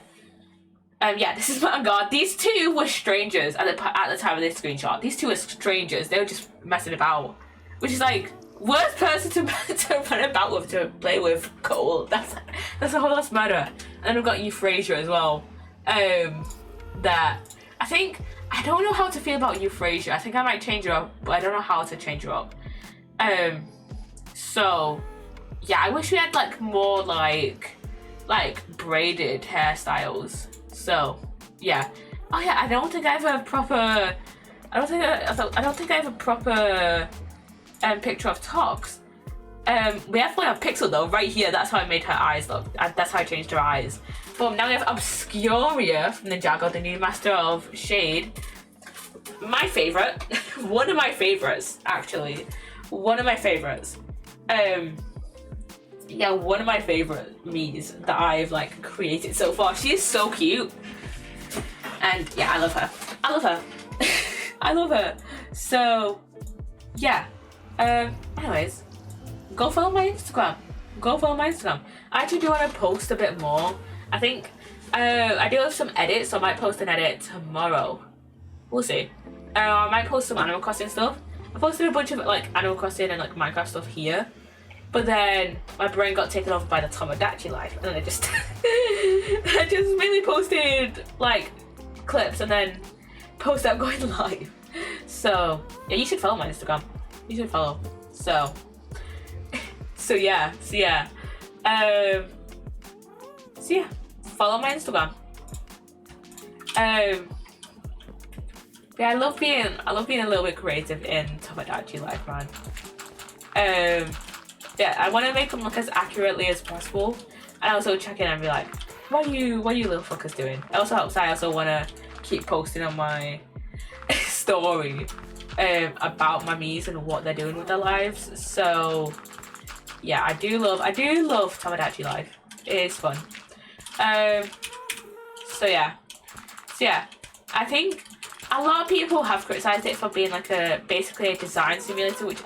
Yeah, this is Matt and Guard. These two were strangers at the time of this screenshot. These two were strangers. They were just messing about, which is like worst person to run about with, to play with. Cole. That's a whole lot murder. And then we've got Euphrasia as well. That I don't know how to feel about Euphrasia. I think I might change her up, but I don't know how to change her up. So yeah, I wish we had like more like braided hairstyles. So yeah. Oh yeah, I don't think I have a proper. I don't think I have a proper picture of Tox. We have like a pixel though right here. That's how I made her eyes look. That's how I changed her eyes. But now we have Obscuria from Ninjago, the new master of Shade. My favorite, one of my favorites actually, one of my favorites. Yeah, one of my favorite Miis that I've like created so far. She is so cute, and yeah, I love her. I love her. I love her. So yeah. Anyways, go follow my Instagram. Go follow my Instagram. I actually do want to post a bit more. I think I do have some edits, so I might post an edit tomorrow. We'll see. I might post some Animal Crossing stuff. I posted a bunch of like Animal Crossing and like Minecraft stuff here, but then my brain got taken over by the Tomodachi life, and then I just I just mainly posted like clips and then post out going live. So yeah, you should follow my Instagram. You should follow. So yeah. Follow my Instagram. Yeah, I love being a little bit creative in Tomodachi life, man. Yeah, I want to make them look as accurately as possible, and also check in and be like, what are you little fuckers doing? It also helps. I also want to keep posting on my story about my Miis and what they're doing with their lives. So yeah, I do love Tomodachi life. It is fun. So yeah, I think a lot of people have criticized it for being like basically a design simulator, which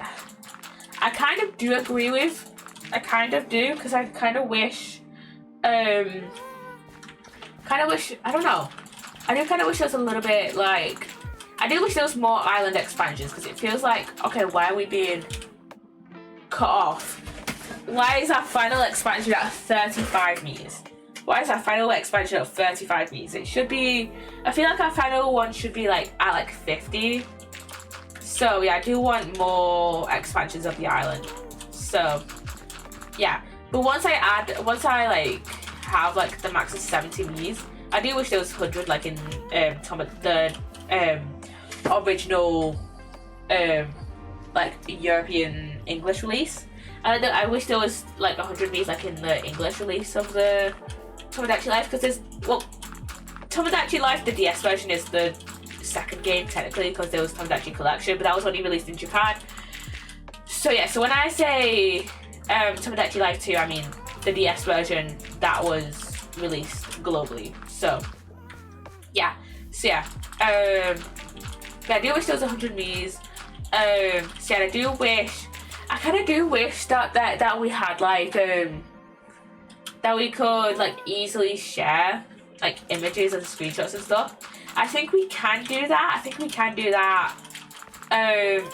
I kind of do agree with. I kind of do, because I kind of wish I don't know. I do kind of wish there was a little bit like, I do wish there was more island expansions, because it feels like, okay, why are we being cut off? Why is our final expansion at 35 meters? Why is our final expansion at 35 meters? It should be, I feel like our final one should be like at like 50. So yeah, I do want more expansions of the island. So yeah, but once I like have like the max of 70 meters, I do wish there was 100 like in the original like European English release. And I wish there was like 100 meters like in the English release of the Tomodachi Life, because there's, well, Tomodachi Life, the DS version, is the second game technically, because there was Tomodachi Collection, but that was only released in Japan. So yeah, so when I say Tomodachi Life 2, I mean the DS version that was released globally. So yeah, I do wish there was 100 Miis. So yeah, I kind of do wish that we had like that we could like easily share like images and screenshots and stuff. I think we can do that.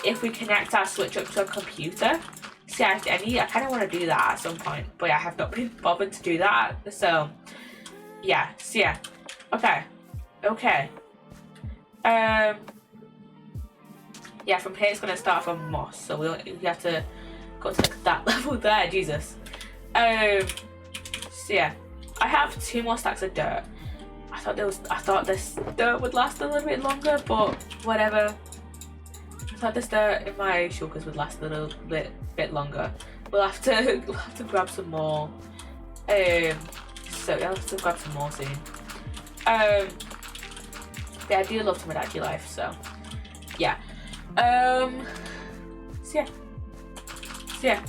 If we connect our Switch up to a computer. See, I kind of want to do that at some point, but I have not been bothered to do that. So yeah, okay. Yeah, from here it's gonna start from moss, so we have to go to like that level there. Jesus. So yeah, I have 2 more stacks of dirt. I thought this dirt would last a little bit longer, but whatever. I thought this dirt in my shulkers would last a little bit longer. We'll have to grab some more. So yeah, I'll have to grab some more soon. Yeah, I do love Tomodachi Life, so yeah. So yeah.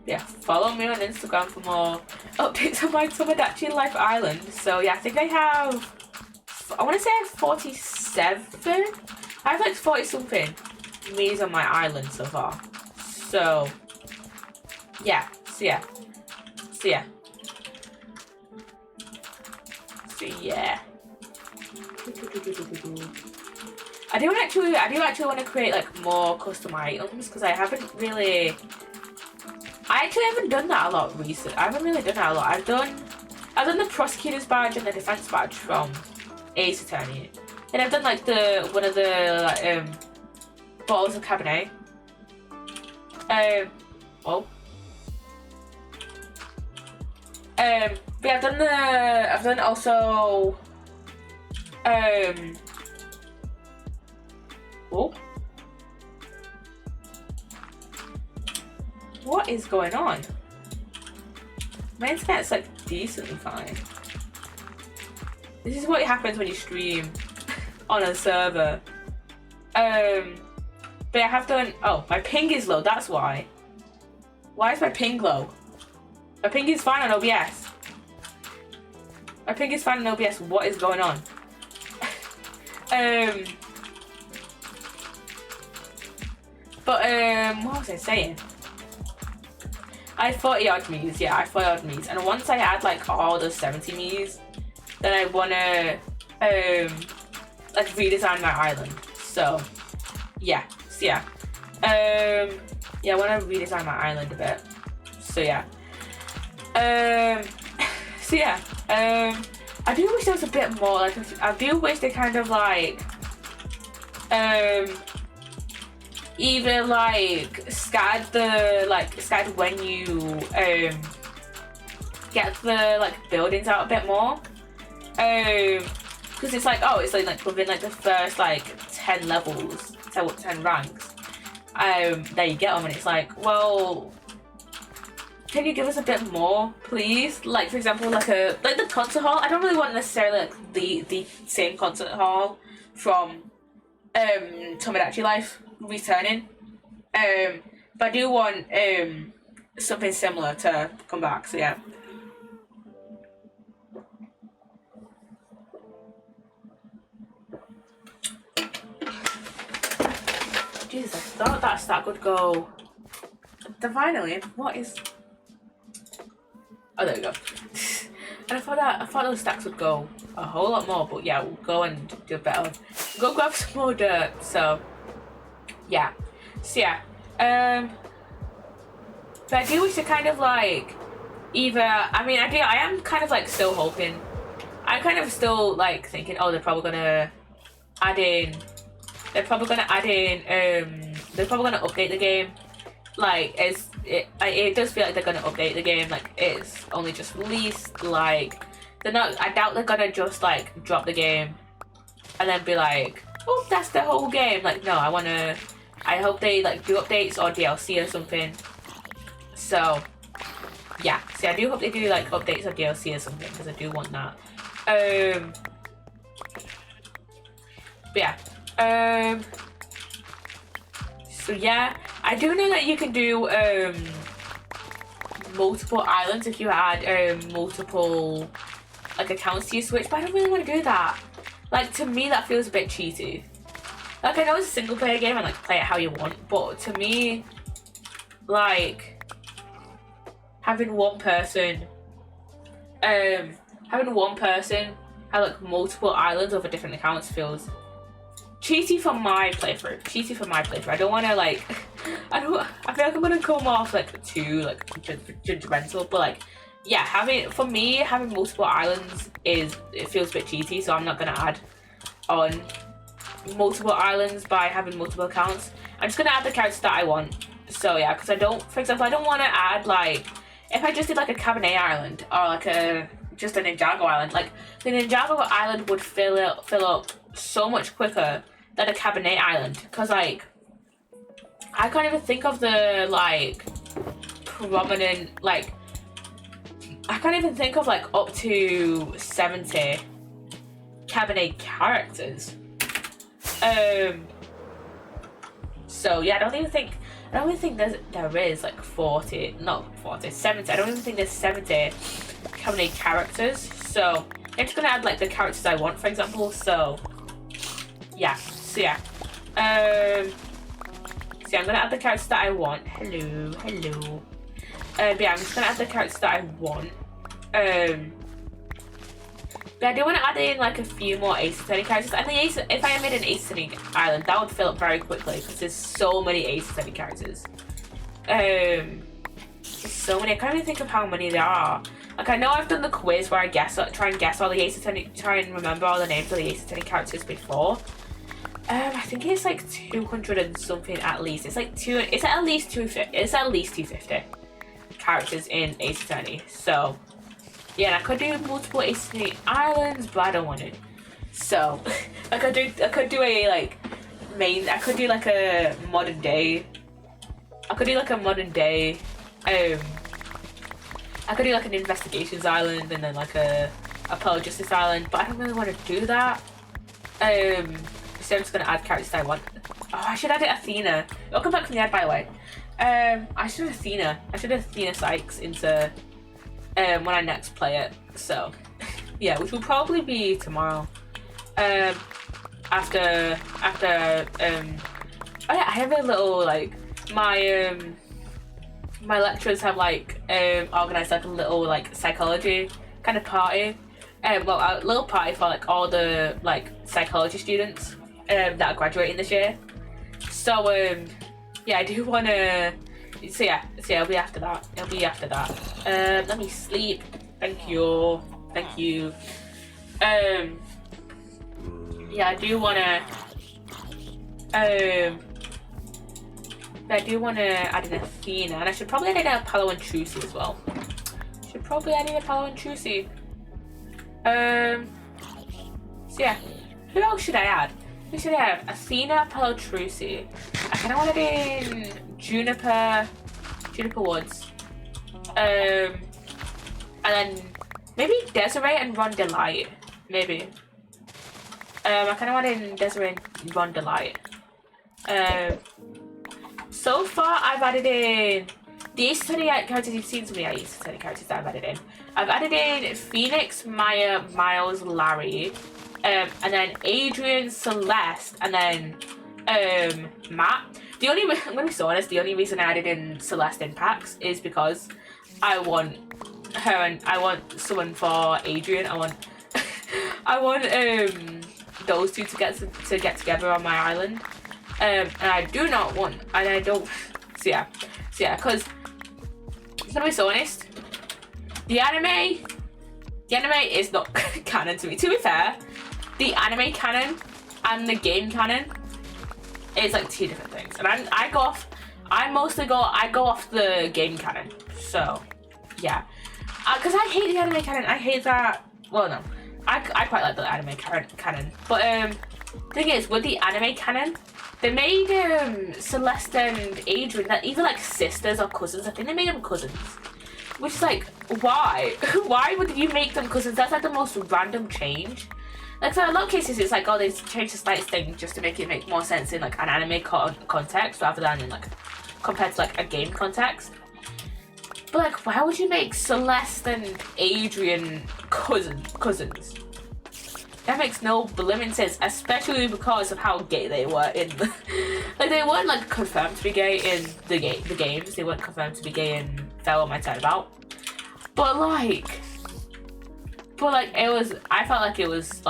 Yeah, follow me on Instagram for more updates on my Tomodachi Life Island. So yeah, I think I have, I want to say I have 47. I have like 40 something Miis on my island so far. So yeah, I do actually want to create like more custom items, because I actually haven't done that a lot recently. I haven't really done that a lot. I've done the prosecutor's badge and the defense badge from Ace Attorney, and I've done like one of the bottles of Cabernet. Oh. But yeah, I've done also, oh. What is going on? My internet's like decently fine. This is what happens when you stream on a server. But I have done, oh, my ping is low, that's why. Why is my ping low? My ping is fine on OBS. My ping is fine on OBS, what is going on? What was I saying? I had 40 odd me's, yeah, I had 40 odd me's. And once I had like all those 70 me's, then I wanna like redesign my island. So yeah. Yeah, I want to redesign my island a bit. So yeah. I do wish there was a bit more. Like, I do wish they kind of like, either like scattered when you get the like buildings out a bit more. Because it's like, oh, it's like within like the first like 10 levels. 10 ranks, there you get them, and it's like, well, can you give us a bit more, please? Like, for example, like the concert hall. I don't really want necessarily like the same concert hall from Tomodachi Life returning, but I do want something similar to come back. So yeah. Jesus, I thought that stack would go divinely. What is? Oh, there we go. And I thought those stacks would go a whole lot more, but yeah, we'll go and do a better. Go grab some more dirt. So yeah, but I do wish to kind of like either. I mean, I am kind of like still hoping. I'm kind of still like thinking, oh, they're probably gonna add in. They're probably gonna update the game. Like, it does feel like they're gonna update the game. Like, it's only just released. Like, they're not. I doubt they're gonna just like drop the game and then be like, oh, that's the whole game. Like, no, I hope they like do updates or DLC or something. So yeah, see, I do hope they do like updates or DLC or something, because I do want that. But yeah. So yeah, I do know that you can do multiple islands if you add multiple like accounts to your Switch, but I don't really want to do that. Like, to me that feels a bit cheaty. Like, I know it's a single player game and like play it how you want, but to me, like, having one person have like multiple islands over different accounts feels cheaty for my playthrough. I don't want to like, I feel like I'm gonna come off like too like judgmental, but like, yeah, having multiple islands it feels a bit cheaty, so I'm not gonna add on multiple islands by having multiple accounts. I'm just gonna add the characters that I want. So yeah, because for example, I don't want to add like, if I just did like a Cabernet island or like just a Ninjago island, like the Ninjago island would fill up so much quicker than a Cabernet island, because like I can't even think of the like prominent, like I can't even think of like up to 70 Cabernet characters. So yeah, I don't even think there is like 70. I don't even think there's 70 Cabernet characters. So I'm just gonna add like the characters I want, for example. So yeah. I'm gonna add the characters that I want. Hello. But yeah, I'm just gonna add the characters that I want. But I do want to add in like a few more Ace Attorney characters. I think if I made an Ace Attorney island, that would fill up very quickly, because there's so many Ace Attorney characters. There's so many. I can't even think of how many there are. Like, I know I've done the quiz where I try and guess all the Ace Attorney, try and remember all the names of the Ace Attorney characters before. I think it's like 200 and something at least. It's like it's at least 250. It's at least 250 characters in Ace Attorney. So yeah, and I could do multiple Ace Attorney islands, but I don't want to. So I could do a like main. I could do like a modern day. I could do like a modern day. I could do like an investigations island and then like a Apollo Justice Island, but I don't really want to do that. So I'm just gonna add characters I want. Oh, I should add Athena. It'll come back from the ad, by the way. I should have Athena Sykes into when I next play it. So yeah, which will probably be tomorrow. After oh yeah, I have a little like my lecturers have like organized like a little like psychology kind of party. Well, a little party for like all the like psychology students that are graduating this year. So yeah, I do wanna. So yeah, it'll be after that. Let me sleep. Thank you. Yeah, I do wanna add an Athena, and I should probably add in a Apollo and Trucy as well. So yeah, who else should I add? Who should I have? Athena, Apollo, Trucy. I kind of want to add in Juniper Woods. And then maybe Desiree and Ron Delight. Maybe. I kind of want in Desiree and Ron Delight. So far, I've added in the Ace Attorney characters. You've seen some of the Ace Attorney characters that I've added in. I've added in Phoenix, Maya, Miles, Larry, and then Adrian, Celeste, and then Matt. I'm gonna be so honest, the only reason I added in Celeste in packs is because I want her and I want someone for Adrian. I want those two to get together on my island. And I do not want, and I don't, so yeah, because I'm gonna be so honest, the anime is not canon to me. To be fair, the anime canon and the game canon is like two different things, and I go off the game canon. So yeah, because I hate the anime canon. I hate that. Well, no, I quite like the anime canon, but thing is with the anime canon, they made Celeste and Adrian that either like sisters or cousins. I think they made them cousins, which is like, why? Why would you make them cousins? That's like the most random change. Like, so in a lot of cases, it's like, oh, they changed the slightest thing just to make it make more sense in like an anime context rather than in like compared to like a game context. But like, why would you make Celeste and Adrian cousins? That makes no blimmin' sense, especially because of how gay they were in the like, they weren't like confirmed to be gay in the games. They weren't confirmed to be gay in Farewell My Turnabout. But like it was, I felt like it was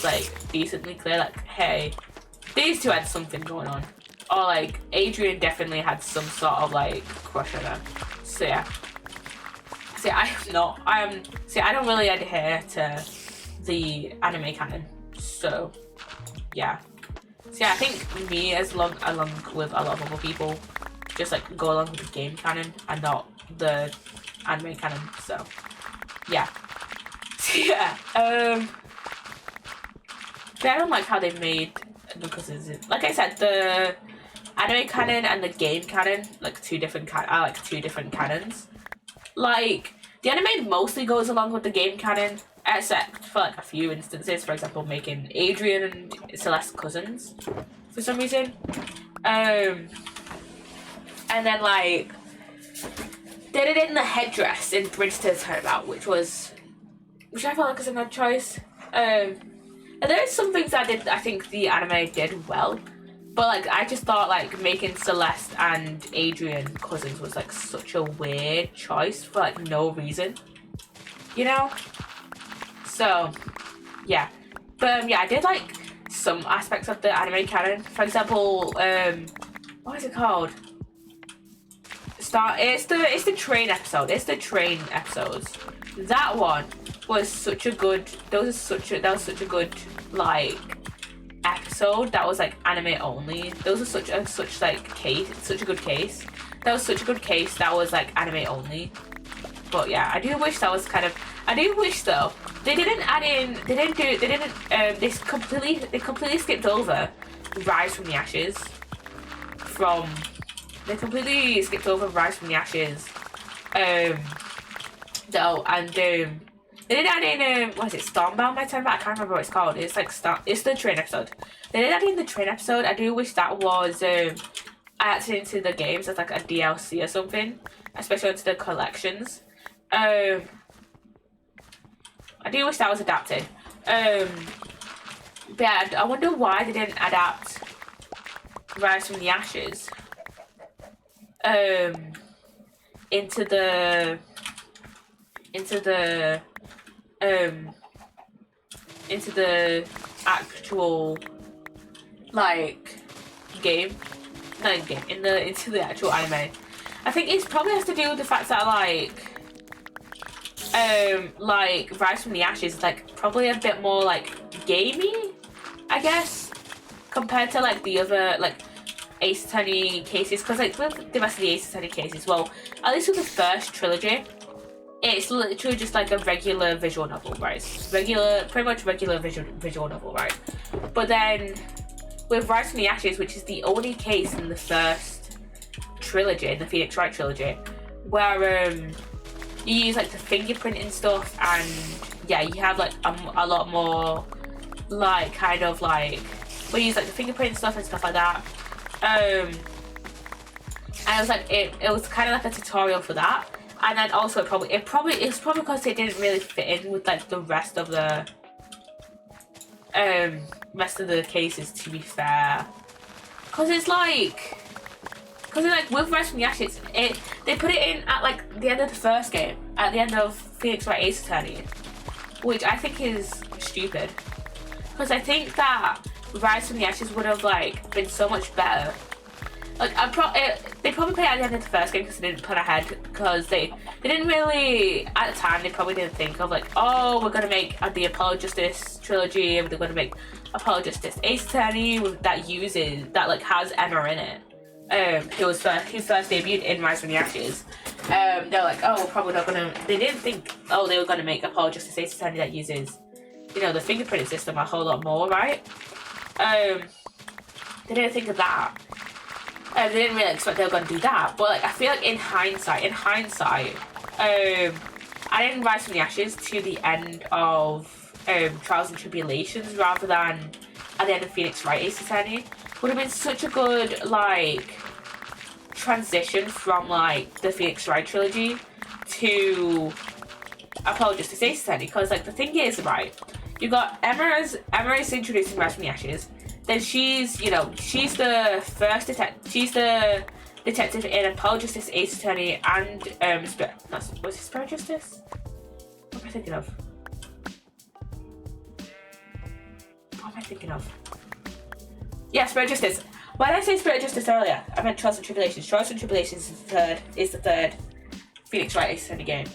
like decently clear, like, hey, these two had something going on. Or like Adrian definitely had some sort of like crush on her. So yeah. See, I don't really adhere to the anime canon, so yeah. See, I think me, along with a lot of other people, just like go along with the game canon and not the anime canon. So yeah, yeah. I don't like how they made, because like I said, the anime canon and the game canon like two different canons. Like, the anime mostly goes along with the game canon, except for like a few instances. For example, making Adrian and Celeste cousins for some reason. And then like they did it in the headdress in Bridge to the Turnabout, which I felt like was a good choice. And there's some things I think the anime did well. But like, I just thought like making Celeste and Adrian cousins was like such a weird choice for like no reason, you know? So yeah, but yeah, I did like some aspects of the anime canon. For example, what is it called? It's the train episode. It's the train episodes. That one was such a good. That was such a good like episode that was like anime only. Those are such a good case. That was such a good case that was like anime only. But yeah, I do wish that was kind of. I do wish though they didn't add in. They completely skipped over Rise from the Ashes. They completely skipped over Rise from the Ashes. Though, and they did add in what is it, Stormbound by Time, but I can't remember what it's called. It's like it's the train episode. They did add in the train episode. I do wish that was added into the games as like a DLC or something, especially into the collections. I do wish that was adapted. But yeah, I wonder why they didn't adapt Rise from the Ashes into the actual like game, not game, into the actual anime. I think it probably has to do with the fact that like Rise from the Ashes is like probably a bit more like gamey, I guess, compared to like the other like Ace Attorney cases, because like with the rest of the Ace Attorney cases, well, at least with the first trilogy, it's literally just like a regular visual novel, right? Pretty much regular visual novel, right? But then with Rise from the Ashes, which is the only case in the first trilogy, in the Phoenix Wright trilogy, where you use like the fingerprinting stuff, and yeah, you have like a lot more like kind of like we use like the fingerprint stuff and stuff like that. And it was like it was kind of like a tutorial for that. And then also it's probably because it didn't really fit in with like the rest of the cases, to be fair. Because it's like with Rise from the Ashes, they put it in at like the end of the first game, at the end of Phoenix Wright Ace Attorney, which I think is stupid. Because I think that Rise from the Ashes would have like been so much better. Like they probably put it at the end of the first game because they didn't plan ahead, because they didn't really, at the time they probably didn't think of like, oh, we're gonna make the Apollo Justice trilogy, and they're gonna make Apollo Justice Ace Attorney that like has Emma in it. Who first debuted in Rise from the Ashes. They're like, oh, we're probably not gonna. They didn't think, oh, they were gonna make Apollo Justice Ace Attorney that uses, you know, the fingerprint system a whole lot more, right? They didn't think of that. They didn't really expect they were going to do that. But like, I feel like in hindsight, adding Rise from the Ashes to the end of Trials and Tribulations rather than at the end of Phoenix Wright Ace Attorney would have been such a good like transition from like the Phoenix Wright trilogy to Apollo Justice Ace Attorney. Because like the thing is, right, you got Emma is introducing Rise from the Ashes. Then she's the first detective. She's the detective in Apollo Justice Ace Attorney and was it Spirit Justice? What am I thinking of? Yeah, Spirit Justice. Why did I say Spirit Justice earlier? I meant Trials and Tribulations. Trials and Tribulations is the third Phoenix Wright Ace Attorney game.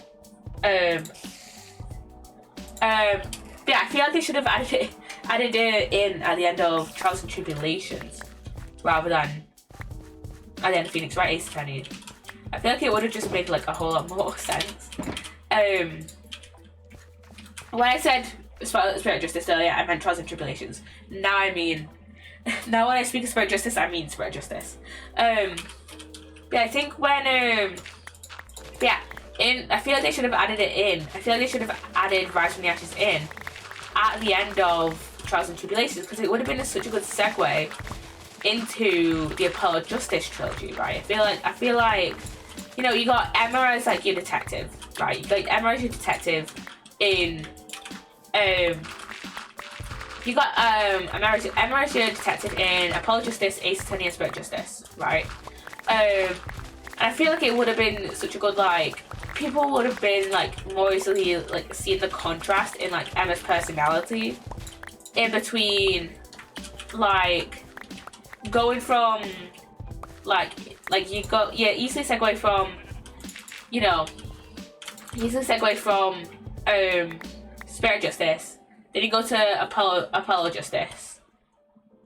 Yeah, I feel like they should have added it in at the end of Trials and Tribulations rather than at the end of Phoenix Wright Ace Attorney. I feel like it would have just made like a whole lot more sense. When I said Spirit Justice earlier, I meant Trials and Tribulations. Now when I speak of Spirit Justice, I mean Spirit Justice. Yeah, I think when I feel like they should have added it in. I feel like they should have added Rise from the Ashes in at the end of Trials and Tribulations, because it would have been such a good segue into the Apollo Justice trilogy, right? I feel like you know, you got Emma as like your detective, right? You got Emma as your detective in you got Emma as your detective in Apollo Justice, Ace Attorney, and Spirit Justice, right? And I feel like it would have been such a good like people would have been like more easily like seeing the contrast in like Emma's personality in between like going from like you go easily segue from Spirit Justice, then you go to Apollo Justice,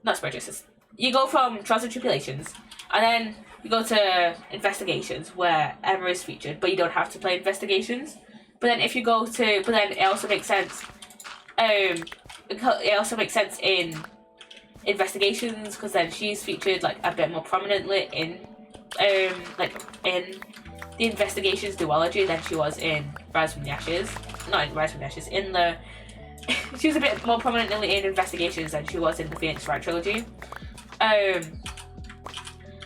not spread justice. You go from trials and tribulations, and then you go to investigations where Emma is featured, but you don't have to play investigations. But then if you go to, but then it also makes sense. It also makes sense in investigations because then she's featured like a bit more prominently in like in the investigations duology than she was in Rise from the Ashes. Not in Rise from the Ashes, in the she was a bit more prominently in investigations than she was in the Phoenix Wright trilogy. But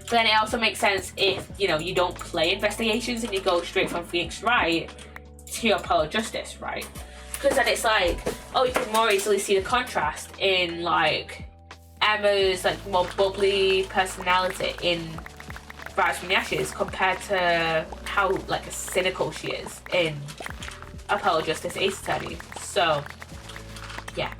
then it also makes sense if, you know, you don't play investigations and you go straight from Phoenix Wright to Apollo Justice, right? Because then it's like, oh, you can more easily see the contrast in like Emma's like more bubbly personality in Rise from the Ashes compared to how like cynical she is in Apollo Justice Ace Attorney. So yeah.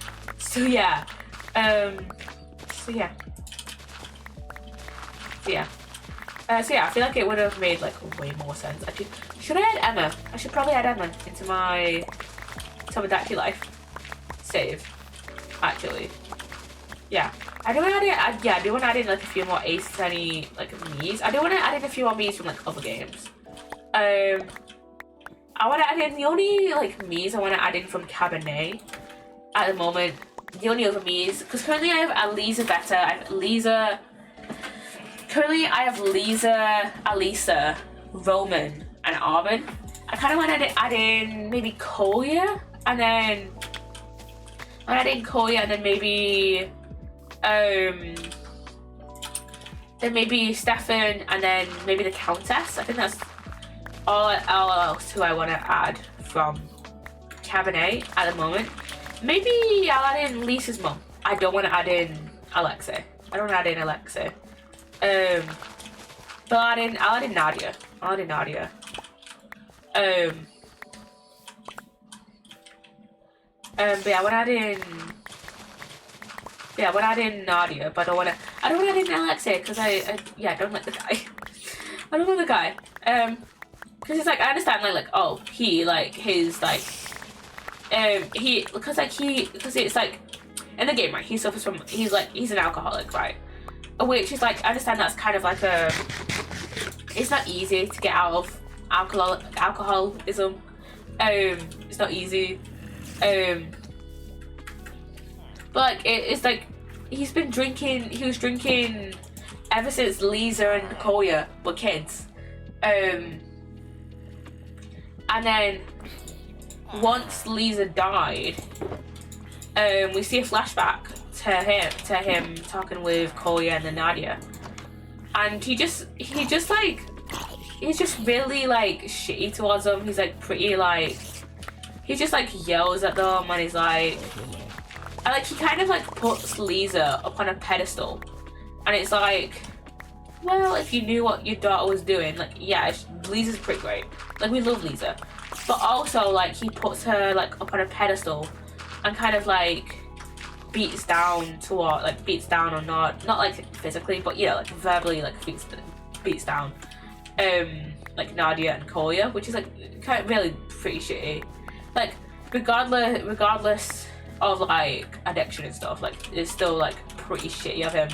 I feel like it would have made like way more sense. Actually, should I add Emma? I should probably add Emma into my Tomodachi Life save. Actually, yeah. I do want to add in like a few more Ace Attorney like Miis. I do want to add in a few more Miis from like other games. I want to add in the only like Miis I want to add in from Cabernet at the moment. The only other Miis, because currently I have Aliza Beta, I have Aliza. Currently I have Lisa, Alisa, Roman, and Armin. I kind of want to add in maybe Kolya, and then maybe Stefan, and then maybe the Countess. I think that's all else who I want to add from Cabernet at the moment. Maybe I'll add in Lisa's mum. I don't want to add in Alexei. But I'll add in Nadia. But yeah, I want to add in Nadia, but I don't want to add in Alexei because I don't like the guy. I don't like the guy. Because it's like, I understand like oh, he like his like because it's like in the game, right, he suffers from, he's an alcoholic, right? Which is like, I understand that's kind of like it's not easy to get out of alcoholism. It's not easy. But like it's like he was drinking ever since Lisa and Kolya were kids. And then once Lisa died, we see a flashback to him talking with Kolya and then Nadia, and he's just really like shitty towards them. He's like pretty like, he just like yells at them, and he's like, he kind of like puts Lisa up on a pedestal, and it's like, well, if you knew what your daughter was doing, like, yeah, Lisa's pretty great, like we love Lisa, but also like he puts her like up on a pedestal and kind of like beats down or not like physically, but you know, like verbally, like beats down like Nadia and Kolya, which is like kind of really pretty shitty. Like regardless of like addiction and stuff, like it's still like pretty shitty of him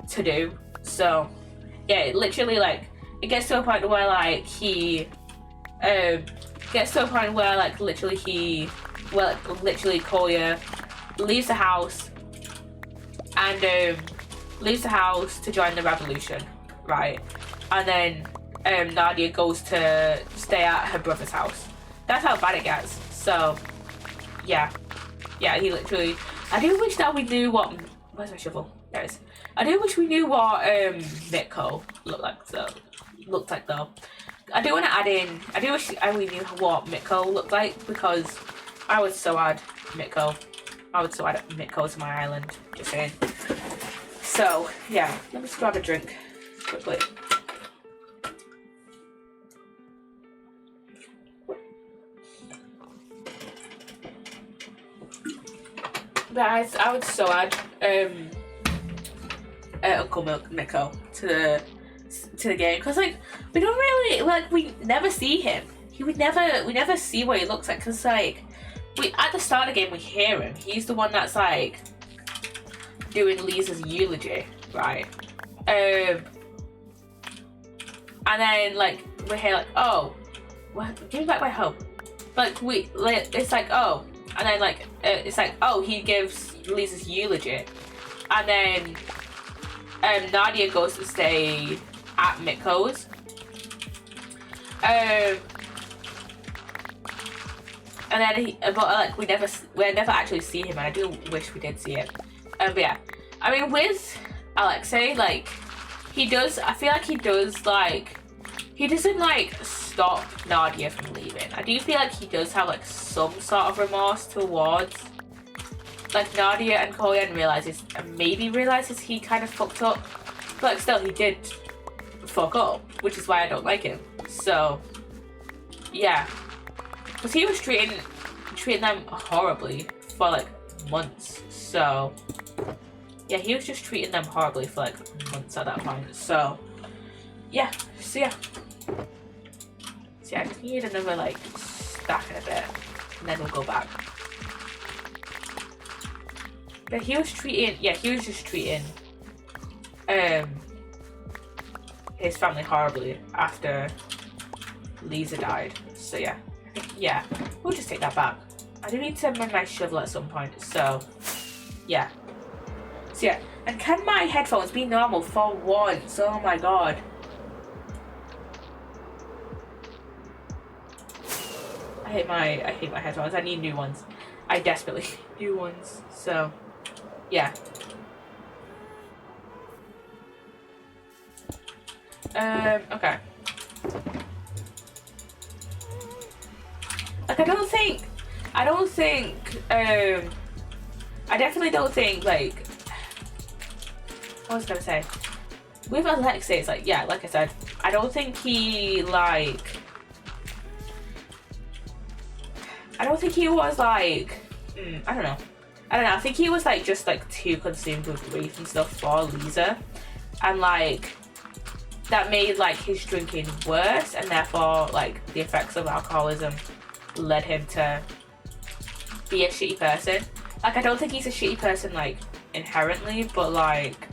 to do. So yeah, it literally like it gets to a point where like literally Kolya leaves the house to join the revolution, right? And then Nadia goes to stay at her brother's house. That's how bad it gets. So yeah, he literally, I do wish that we knew what, where's my shovel? There it is. I do wish we knew what Mitko looked like though. I do want to add in, I do wish we knew what Mitko looked like, because I would so add Mitko to my island, just saying. So yeah, let me just grab a drink quickly. But I would so add Uncle Mitko to the game, because like we don't really, like, we never see him. We never see what he looks like, because like at the start of the game we hear him. He's the one that's like doing Lisa's eulogy, right? And then like we hear like, oh, give me back my home. Like it's like, oh, and then like it's like, oh, he gives Lisa's eulogy, and then Nadia goes to stay at Mikko's. And then but like we never actually see him, and I do wish we did see him. But yeah, I mean with Alexei, like he does. I feel like he does like he doesn't like stop Nadia from leaving. I do feel like he does have like some sort of remorse towards like Nadia, and Kolyan maybe realizes he kind of fucked up, but like, still he did fuck up, which is why I don't like him. So yeah. Because he was treating them horribly for like months. So yeah, he was just treating them horribly for like months at that point. So yeah, so yeah, I just need another like stack in a bit, and then we'll go back. But he was just treating his family horribly after Lisa died. So yeah. Yeah, we'll just take that back. I do need to mend my shovel at some point, so yeah. So yeah, and can my headphones be normal for once? Oh my god. I hate my headphones. I need new ones. I desperately need new ones. So yeah. Okay. Like I definitely don't think like, what was I gonna say? With Alexei, it's like, yeah, like I said, I don't think he was like, I don't know. I think he was like just like too consumed with grief and stuff for Lisa, and like that made like his drinking worse, and therefore like the effects of alcoholism led him to be a shitty person. Like I don't think he's a shitty person like inherently, but like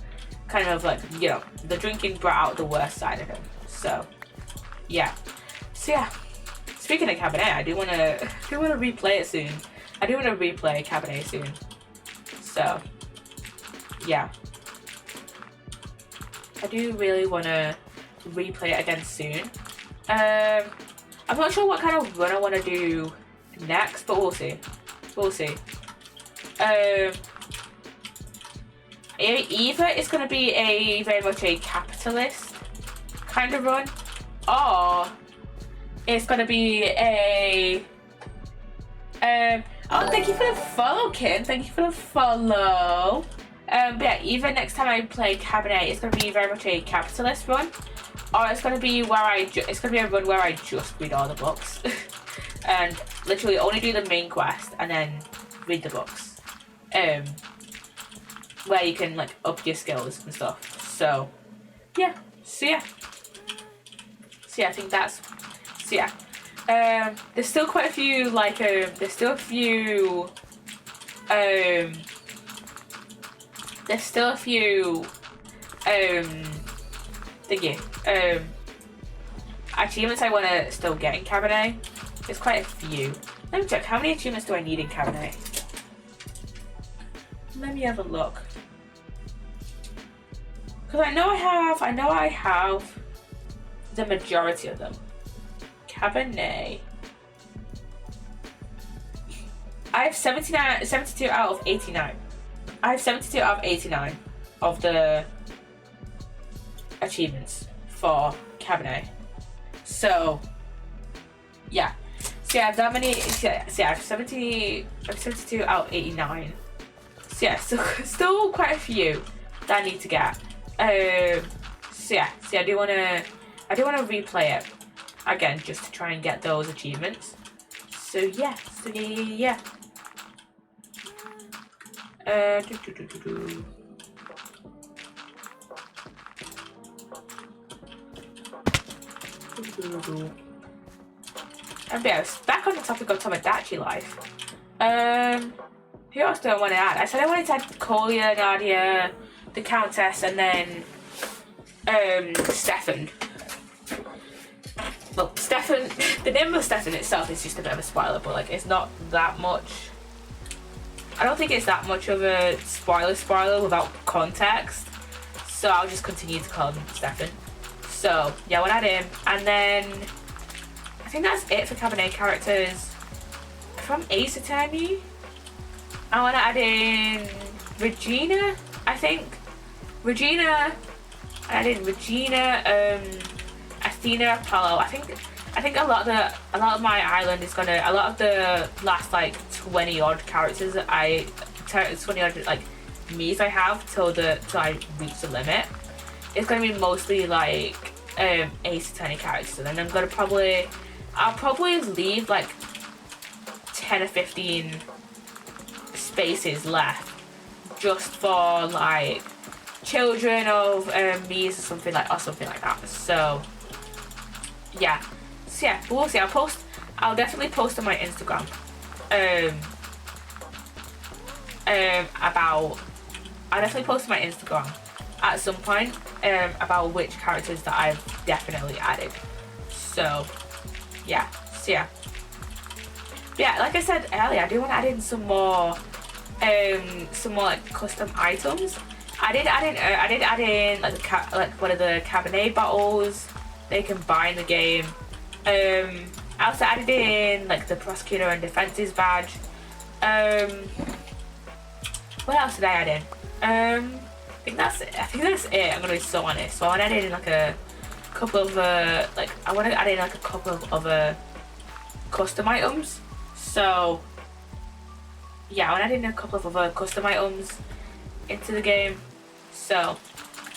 kind of like, you know, the drinking brought out the worst side of him. So yeah. So yeah. Speaking of Cabernet, I do wanna replay it soon. I do wanna replay Cabernet soon. So yeah. I do really wanna replay it again soon. I'm not sure what kind of run I want to do next, but we'll see. Either it's going to be a very much a capitalist kind of run, or it's going to be a oh, thank you for the follow, Kim. Thank you for the follow. But yeah, either next time I play Cabernet, it's going to be very much a capitalist run, or it's going to be where it's going to be a run where I just read all the books and literally only do the main quest and then read the books, where you can like up your skills and stuff. So yeah, I think that's, there's still quite a few like achievements I want to still get in Cabernet. There's quite a few. Let me check, how many achievements do I need in Cabernet? Let me have a look. Because I know I have the majority of them. Cabernet. I have 72 out of 89. I have 72 out of 89 of the achievements for Cabernet. So yeah. So yeah, I have that many. So yeah, I have 72 out of 89. So yeah, still quite a few that I need to get. So yeah, I do wanna replay it again just to try and get those achievements. So yeah. And yeah, back on the topic of Tomodachi life. Who else do I want to add? I said I wanted to add Kolya, Nadia, the Countess, and then Stefan. Well, Stefan, the name of Stefan itself is just a bit of a spoiler, but like it's not that much. I don't think it's that much of a spoiler without context. So I'll just continue to call him Stefan. So yeah, we'll add him. And then I think that's it for Cabernet characters. From Ace Attorney, I want to add in Regina, I think. Regina, Athena, Apollo. I think a lot of my island is gonna, a lot of the last like 20 odd characters that 20 odd like Miis I have till I reach the limit. It's gonna be mostly like Ace Attorney characters, and then I'll probably leave like 10 or 15 spaces left just for like children of Miis or something like that. So yeah, but we'll see. I'll definitely post on my Instagram I'll definitely post on my Instagram at some point about which characters that I've definitely added. So yeah, yeah, like I said earlier, I do want to add in some more like custom items. I did add in like one of the Cabernet bottles they can buy in the game. I also added in like the Prosecutor and Defenses badge. What else did I add in? I think that's it. I'm gonna be so honest. So I want to add in like a couple of other custom items. So yeah, I want to add in a couple of other custom items into the game. So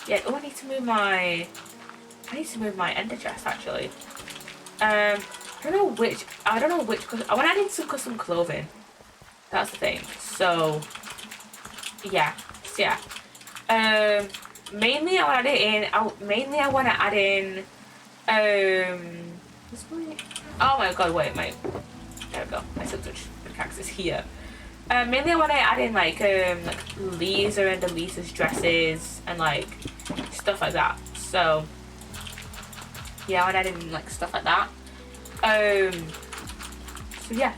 yeah, I need to move my ender chest actually. I don't know which. I want to add in some custom clothing. That's the thing. So yeah. Mainly I want to add in. Oh my god! Wait. There we go. My subtouch pickaxe is here. Mainly I want to add in like Lisa and Elisa's dresses and like stuff like that. So yeah, I want to add in like stuff like that. So yeah.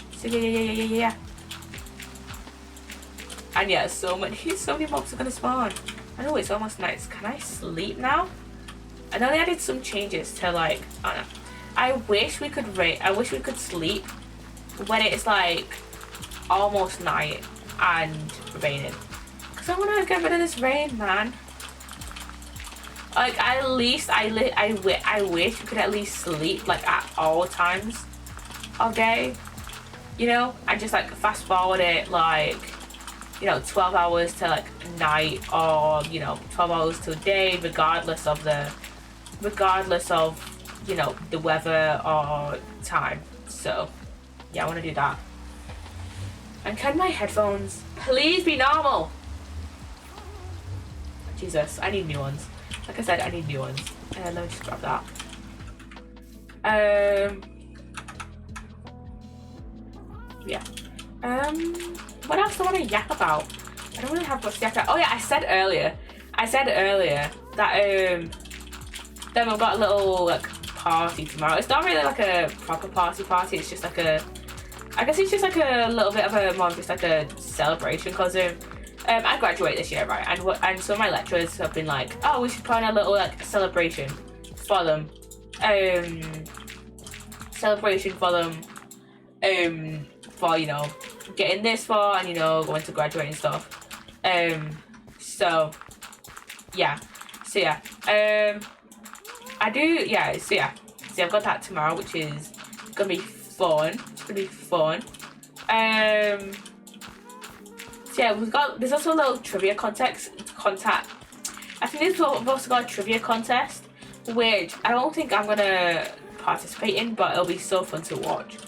And yeah, so many mobs are gonna spawn. I know it's almost night. Can I sleep now? I know they added some changes to like, I don't know. I wish we could sleep when it's like almost night and raining. Cause I want to get rid of this rain, man. Like at least I wish we could at least sleep like at all times of day. You know, and just like fast forward it like, 12 hours to like night, or 12 hours to day, regardless of the weather or time. So yeah, I want to do that. And can my headphones please be normal? Jesus, I need new ones. Like I said, I need new ones. Let me just grab that. Yeah. What else do I want to yap about? I don't really have much to yap about. Oh yeah, I said earlier that then we've got a little like party tomorrow. It's not really like a proper party. It's just like I guess it's just like a little bit of a more just like a celebration, because I graduate this year, right? And some of my lecturers have been like, oh, we should plan a little like celebration for them. For getting this far and going to graduate and stuff. So I've got that tomorrow, which is gonna be fun. There's also a little trivia contest. I think we've also got a trivia contest, which I don't think I'm gonna participate in, but it'll be so fun to watch.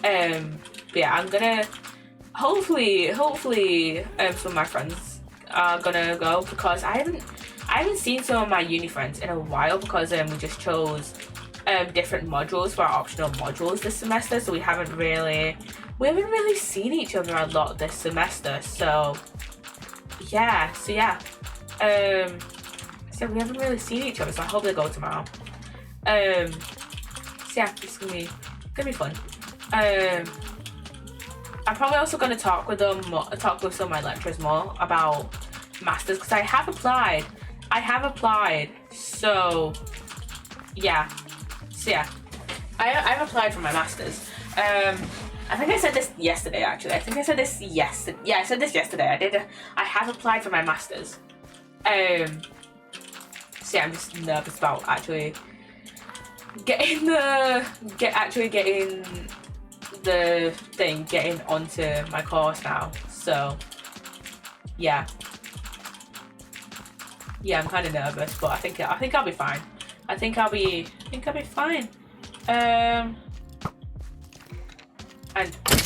But yeah, I'm gonna hopefully some of my friends are gonna go, because I haven't seen some of my uni friends in a while, because we just chose different modules for our optional modules this semester, so we haven't really seen each other a lot this semester. So yeah, so we haven't really seen each other, so I hope they go tomorrow. So yeah, it's gonna be fun. I'm probably also gonna talk with some of my lecturers more about masters, because I have applied. So yeah. I've applied for my masters. I think I said this yesterday, actually. I said this yesterday. I have applied for my masters. So yeah, I'm just nervous about actually getting onto my course now. So yeah, I'm kind of nervous, but I think I'll be fine. I think I'll be fine. And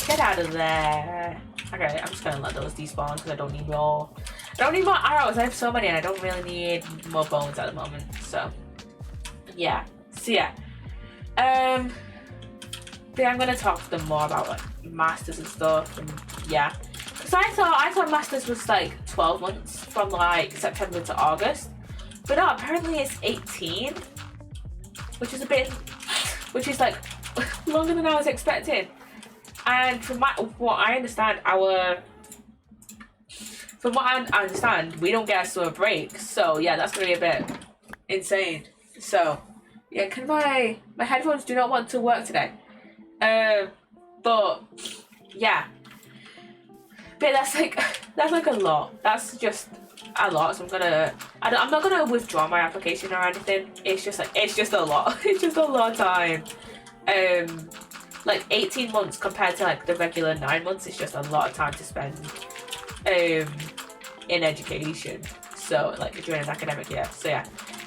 get out of there. Okay, I'm just gonna let those despawn because I don't need more arrows. I have so many and I don't really need more bones at the moment. So yeah. But yeah, I'm gonna talk to them more about like masters and stuff, and yeah. Because I thought masters was like 12 months from like September to August. But no, apparently it's 18, which is like longer than I was expecting. And from what I understand, we don't get a summer break. So yeah, that's gonna be a bit insane. So yeah, my headphones do not want to work today. But yeah. But that's like a lot. That's just a lot. So I'm not gonna withdraw my application or anything. It's just a lot. It's just a lot of time. Like 18 months compared to like the regular 9 months. It's just a lot of time to spend in education. So like during an academic year. So yeah.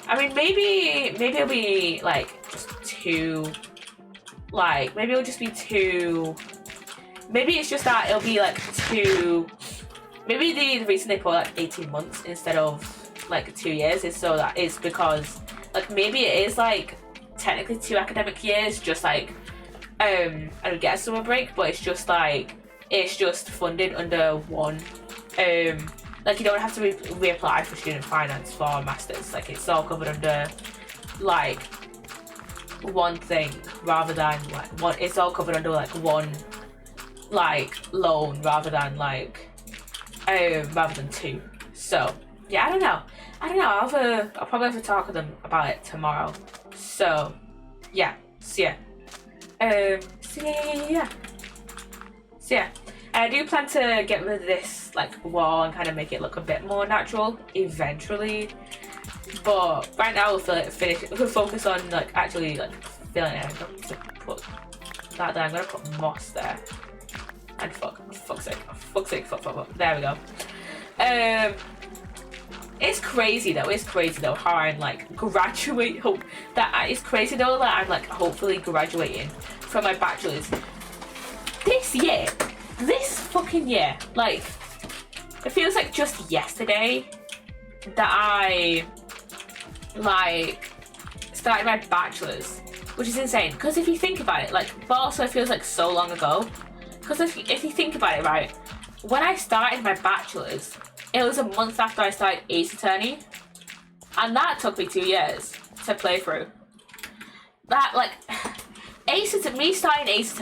I mean, maybe it'll be like just two. Like maybe it'll just be two. Maybe it's just that it'll be like two. Maybe the reason they put like 18 months instead of like 2 years is so that is because like maybe it is like technically 2 academic years, just like I don't get a summer break, but it's just funded under one. Like you don't have to reapply for student finance for a masters. Like it's all covered under like one thing rather than like one. It's all covered under like one like loan rather than two. So yeah, I don't know. I'll probably have to talk with them about it tomorrow. So yeah. I do plan to get rid of this like wall and kind of make it look a bit more natural eventually. But right now we'll focus on like actually like filling it. I'm going to put that there. I'm gonna put moss there. And fuck's sake. There we go. It's crazy though how I'm like graduate. It's crazy though that I'm like hopefully graduating from my bachelor's this fucking year. Like it feels like just yesterday that I like started my bachelor's, which is insane. Because if you think about it, like, but also it feels like so long ago. Because if you think about it, right, when I started my bachelor's, it was a month after I started Ace Attorney, and that took me 2 years to play through. That like me starting Ace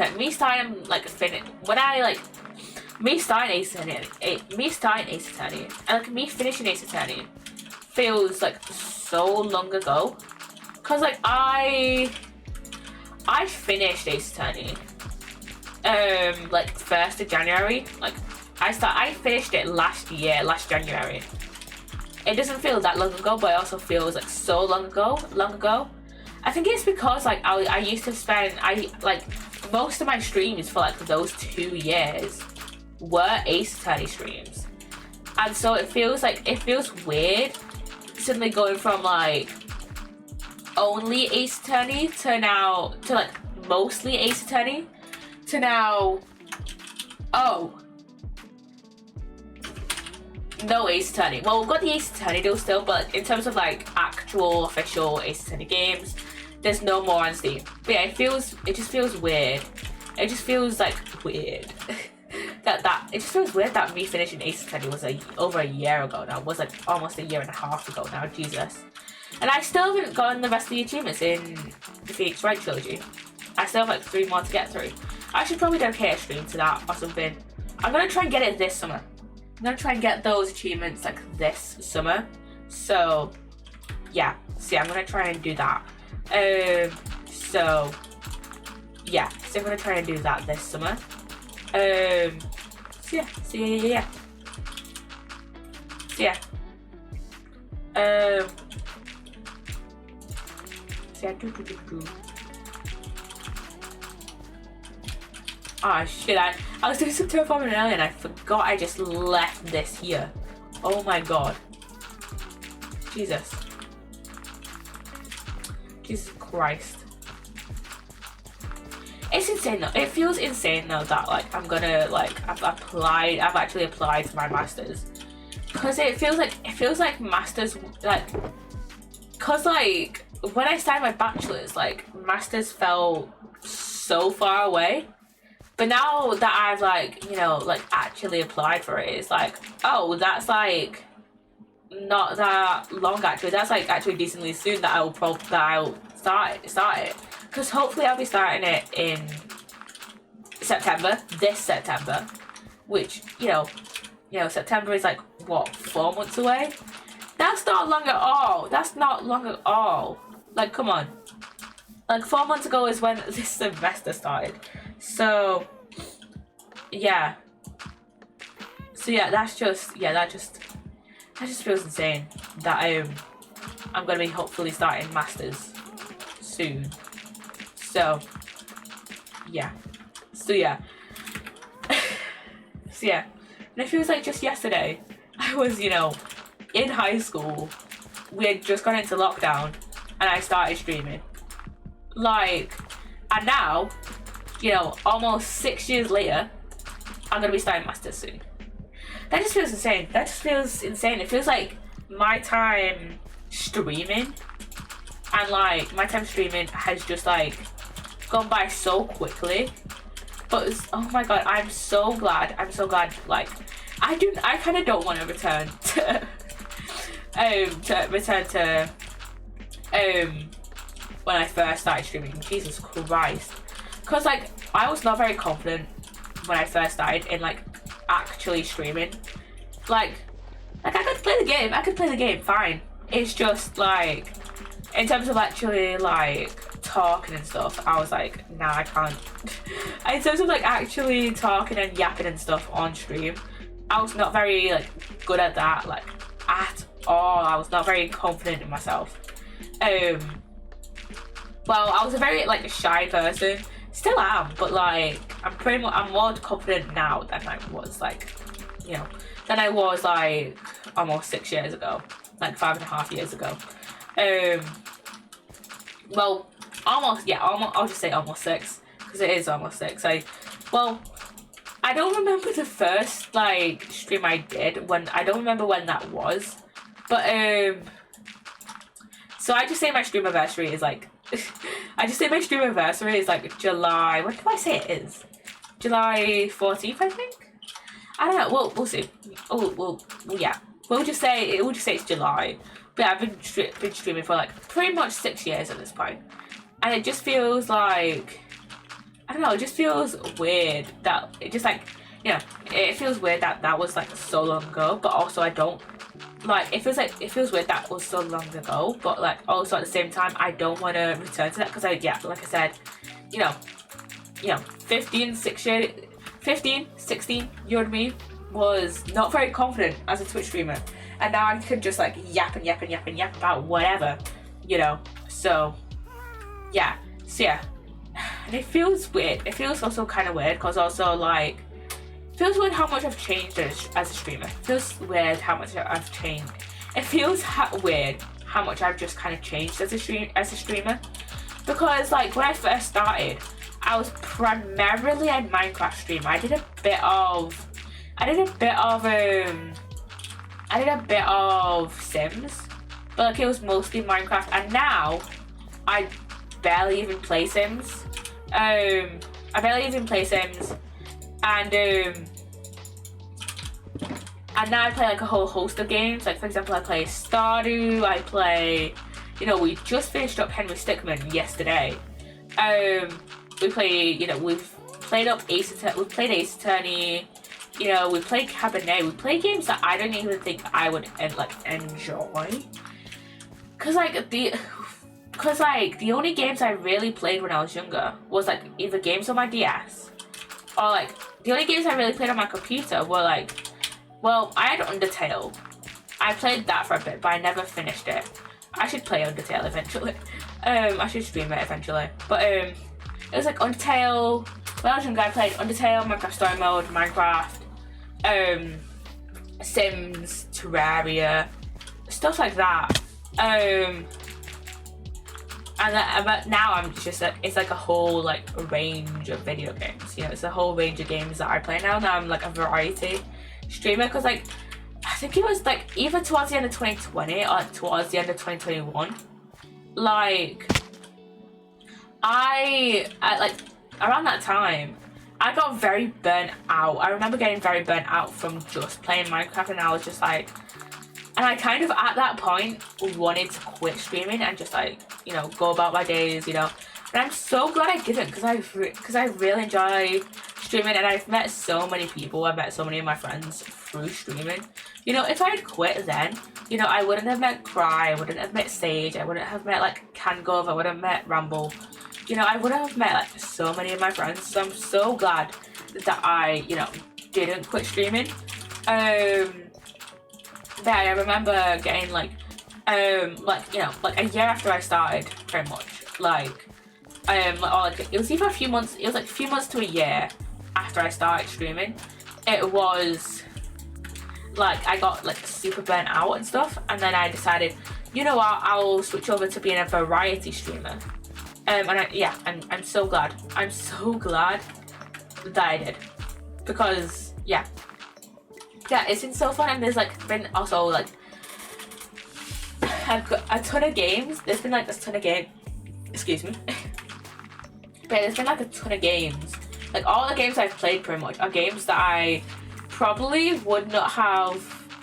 Attorney, and like me finishing Ace Attorney feels like so long ago. Cause like I finished Ace Attorney like 1st of January. Like I finished it last January. It doesn't feel that long ago, but it also feels like so long ago. I think it's because like I used to spend most of my streams for like those 2 years were Ace Attorney streams, and so it feels weird suddenly going from like only Ace Attorney to like mostly Ace Attorney to now no Ace Attorney. Well, we've got the Ace Attorney deal still, but in terms of like actual official Ace Attorney games, there's no more on Steam. But yeah, it just feels weird. It just feels like weird. it just feels weird that me finishing Ace Attorney was over a year ago now. It was like almost a year and a half ago now, Jesus. And I still haven't gotten the rest of the achievements in the Phoenix Wright trilogy. I still have like 3 more to get through. I should probably dedicate a stream to that or something. I'm gonna try and get it this summer. I'm gonna try and get those achievements like this summer. So yeah, I'm gonna try and do that. So I'm gonna try and do that this summer. Oh shit, I was doing some terraforming earlier and I forgot I just left this here. Oh my god. Jesus Christ. It's insane though. It feels insane though that like I'm gonna like I've actually applied for my masters, because it feels like masters like, cause like when I started my bachelor's, like masters felt so far away. But now that I've like, you know, like actually applied for it, it's like, oh, that's like not that long actually. That's like actually decently soon that I'll start it. Because hopefully I'll be starting it in September, this September, which, you know, September is like, what, 4 months away? That's not long at all. That's not long at all. Like, come on. Like 4 months ago is when this semester started. So, yeah. That just feels insane that I'm gonna be hopefully starting masters soon. So yeah. And it feels like just yesterday I was, you know, in high school. We had just gone into lockdown and I started streaming. Like, and now, you know, almost 6 years later, I'm gonna be starting masters soon. That just feels insane. It feels like my time streaming has just like gone by so quickly. But oh my god, I'm so glad. Like, I kind of don't want to return to when I first started streaming. Jesus Christ, because like I was not very confident when I first started in like actually streaming. Like I could play the game fine. It's just like in terms of actually like talking and stuff, I was like, nah, I can't. In terms of like actually talking and yapping and stuff on stream, I was not very like good at that, like at all. I was not very confident in myself. Well, I was a very like shy person. Still am, but like I'm more confident now than I was like, you know, than I was like almost 6 years ago, like 5.5 years ago. Well, almost, I'll just say almost 6, because it is almost 6. I don't remember the first like stream I did, I don't remember when that was, but so I just say my stream anniversary is like July, what do I say it is? July 14th, I think? I don't know, we'll see. Yeah. We'll just say it's July. But yeah, I've been streaming for like pretty much 6 years at this point. And it just feels like, I don't know, it just feels weird that it just like, you know, it feels weird that was like so long ago, but also I don't, like, it feels weird that was so long ago, but like also at the same time I don't want to return to that, because like I said, you know 15, 16 year old me was not very confident as a Twitch streamer, and now I can just like yap about whatever, you know. So yeah, and it feels weird. It feels also kind of weird because also like it feels weird how much I've changed as a streamer. It feels weird how much I've changed. It feels weird how much I've just kind of changed as a streamer, because like when I first started, I was primarily a Minecraft streamer. I did a bit of Sims, but like it was mostly Minecraft. And now I barely even play Sims. I barely even play Sims, and now I play like a whole host of games. Like for example, I play Stardew. I play, you know, we just finished up Henry Stickmin yesterday. We play, you know, we've played Ace Attorney. You know, we played Cabernet. We play games that I don't even think I would enjoy. Cause the only games I really played when I was younger was like either games on my DS, or like the only games I really played on my computer were like, well, I had Undertale. I played that for a bit, but I never finished it. I should play Undertale eventually. I should stream it eventually. But it was like Undertale. When I was younger, I played Undertale, Minecraft Story Mode, Minecraft, Sims, Terraria, stuff like that. And now I'm just like, it's like a whole like range of video games. You know, it's a whole range of games that I play now. Now I'm like a variety streamer, because like I think it was like either towards the end of 2020 or towards the end of 2021. Like I like around that time I got very burnt out. I remember getting very burnt out from just playing Minecraft, and I was just like, and I kind of at that point wanted to quit streaming and just like, you know, go about my days, you know. And I'm so glad I didn't, because I really enjoy streaming, and I've met so many people. I've met so many of my friends through streaming. You know, if I had quit then, you know, I wouldn't have met Cry, I wouldn't have met Sage, I wouldn't have met like Cangov, I wouldn't have met Ramble. You know, I wouldn't have met like so many of my friends. So I'm so glad that I, you know, didn't quit streaming. But I remember getting like you know, like a year after I started, pretty much, like or like it was either a few months, it was like a few months to a year after I started streaming. It was like I got like super burnt out and stuff, and then I decided, you know what, I'll switch over to being a variety streamer. And I'm so glad. I'm so glad that I did, because yeah, it's been so fun. And there's like been also like I've got a ton of games. There's been like a ton of games. Excuse me. But there's been like a ton of games. Like all the games I've played pretty much are games that I probably would not have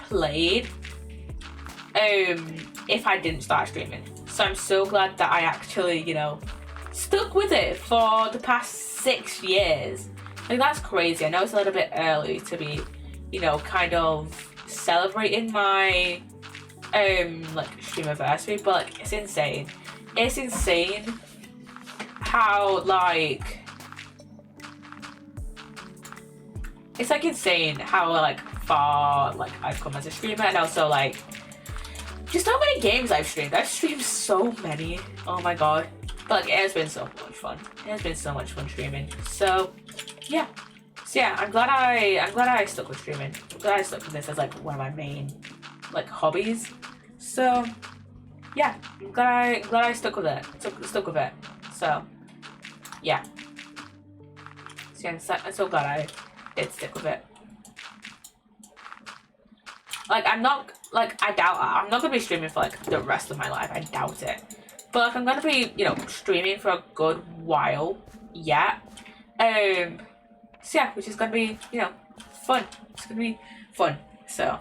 played if I didn't start streaming. So I'm so glad that I actually, you know, stuck with it for the past 6 years. Like that's crazy. I know it's a little bit early to be, you know, kind of celebrating my like stream anniversary, but like it's insane. It's insane how like it's like insane how like far like I've come as a streamer, and also like just how many games I've streamed. I've streamed so many. Oh my god. But like it has been so much fun. It has been so much fun streaming. So yeah. So yeah, I'm glad I stuck with streaming. I'm glad I stuck with this as like one of my main like hobbies. So yeah, I'm glad I stuck with it. Stuck with it. So yeah. So yeah, I'm so glad I did stick with it. Like I'm not gonna be streaming for like the rest of my life. I doubt it. But like I'm gonna be, you know, streaming for a good while yet. So yeah, which is gonna be, you know, fun. It's gonna be fun. So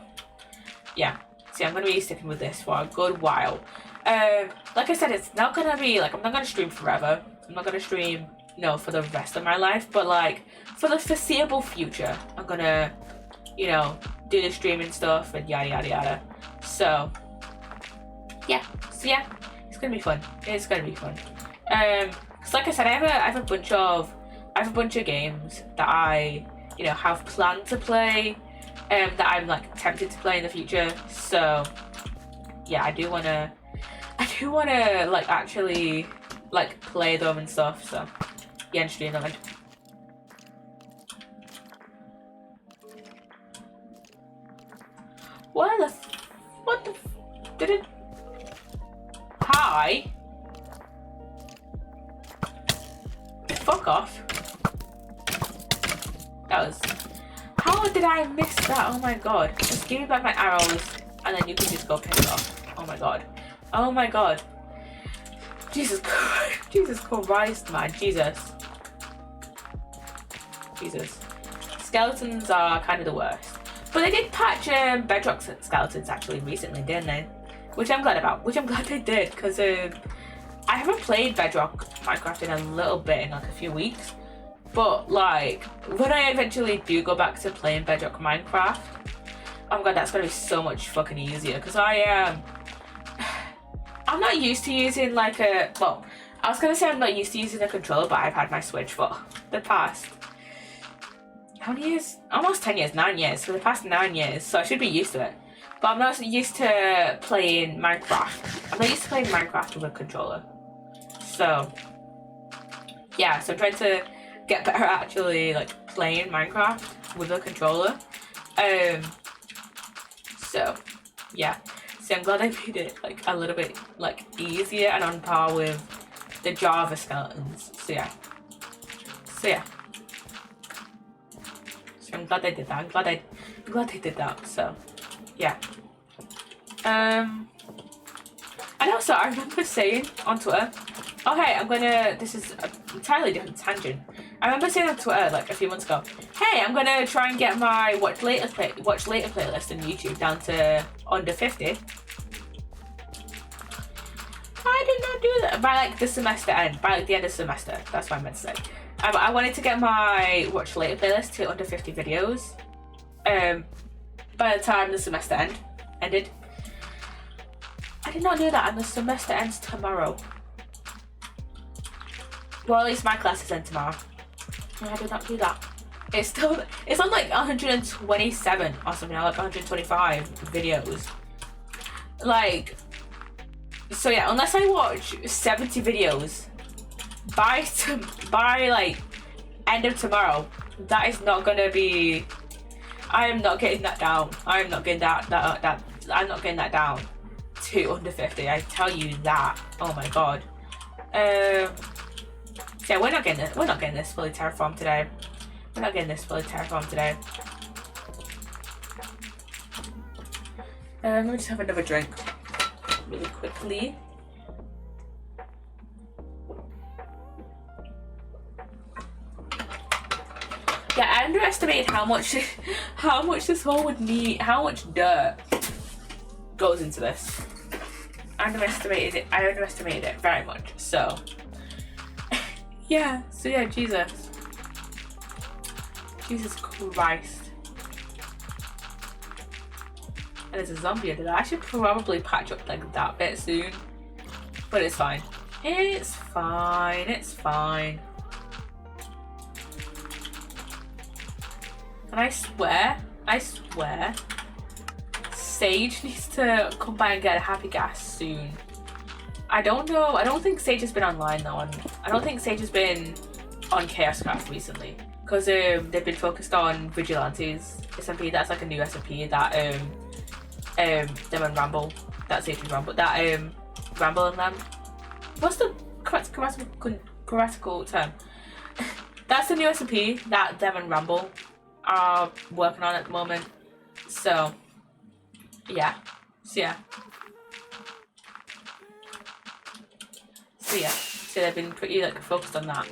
yeah. So yeah, I'm gonna be sticking with this for a good while. Like I said, it's not gonna be like I'm not gonna stream forever. I'm not gonna stream, you know, for the rest of my life, but like for the foreseeable future, I'm gonna, you know, do the streaming stuff and yada yada yada. So yeah, it's gonna be fun. It's gonna be fun. Cause like I said, I have a bunch of games that I, you know, have planned to play, that I'm like tempted to play in the future. So yeah, I do wanna like actually like play them and stuff. So yeah, and stream them. What the did it? Hi. Fuck off. That was. How did I miss that? Oh my god. Just give me back my arrows and then you can just go pick it off. Oh my god. Oh my god. Jesus Christ. Jesus Christ, man. Jesus. Skeletons are kind of the worst. But they did patch bedrock skeletons actually recently, didn't they? Which I'm glad about. Which I'm glad they did, because I haven't played bedrock Minecraft in a little bit, in like a few weeks. But like, when I eventually do go back to playing bedrock Minecraft, oh my god, that's gonna be so much fucking easier. Because I'm not used to using like a, well, I was gonna say I'm not used to using a controller, but I've had my Switch for the past, how many years? Almost 10 years, 9 years, for the past 9 years, so I should be used to it. But I'm not used to playing Minecraft. I'm not used to playing Minecraft with a controller. So, yeah, so I'm trying to get better at actually like playing Minecraft with a controller. So, yeah. So I'm glad I made it like a little bit like easier and on par with the Java skeletons. So yeah. So I'm glad they did that. I'm glad they did that. So yeah. And also I remember saying on Twitter, okay, this is an entirely different tangent. I remember saying on Twitter like a few months ago, hey, I'm gonna try and get my watch later playlist on YouTube down to under 50. I did not do that by like the semester end, by like the end of the semester. That's what I meant to say. I wanted to get my watch later playlist to under 50 videos. By the time the semester ended. I did not do that, and the semester ends tomorrow. Well, at least my classes end tomorrow. And I did not do that. It's on like 127 or something, like 125 videos. Like, so yeah, unless I watch 70 videos by like end of tomorrow, that is not gonna be. I am not getting that down. I am not getting that. I'm not getting that down to under 50. I tell you that. Oh my god. Yeah, we're not getting this fully terraformed today. Let me just have another drink really quickly. Yeah, I underestimated how much this hole would need, how much dirt goes into this. I underestimated it very much. So yeah, Jesus Christ. And there's a zombie under there. I should probably patch up like that bit soon. But it's fine. It's fine. And I swear, Sage needs to come by and get a happy gas soon. I don't know. I don't think Sage has been online though. I don't think Sage has been on ChaosCraft recently, because they've been focused on Vigilantes SMP. That's like a new SMP that them and Ramble, that Sage and Ramble, that Ramble and them. What's the grammatical term? That's the new SMP that them and Ramble are working on at the moment. So yeah. So they've been pretty like focused on that.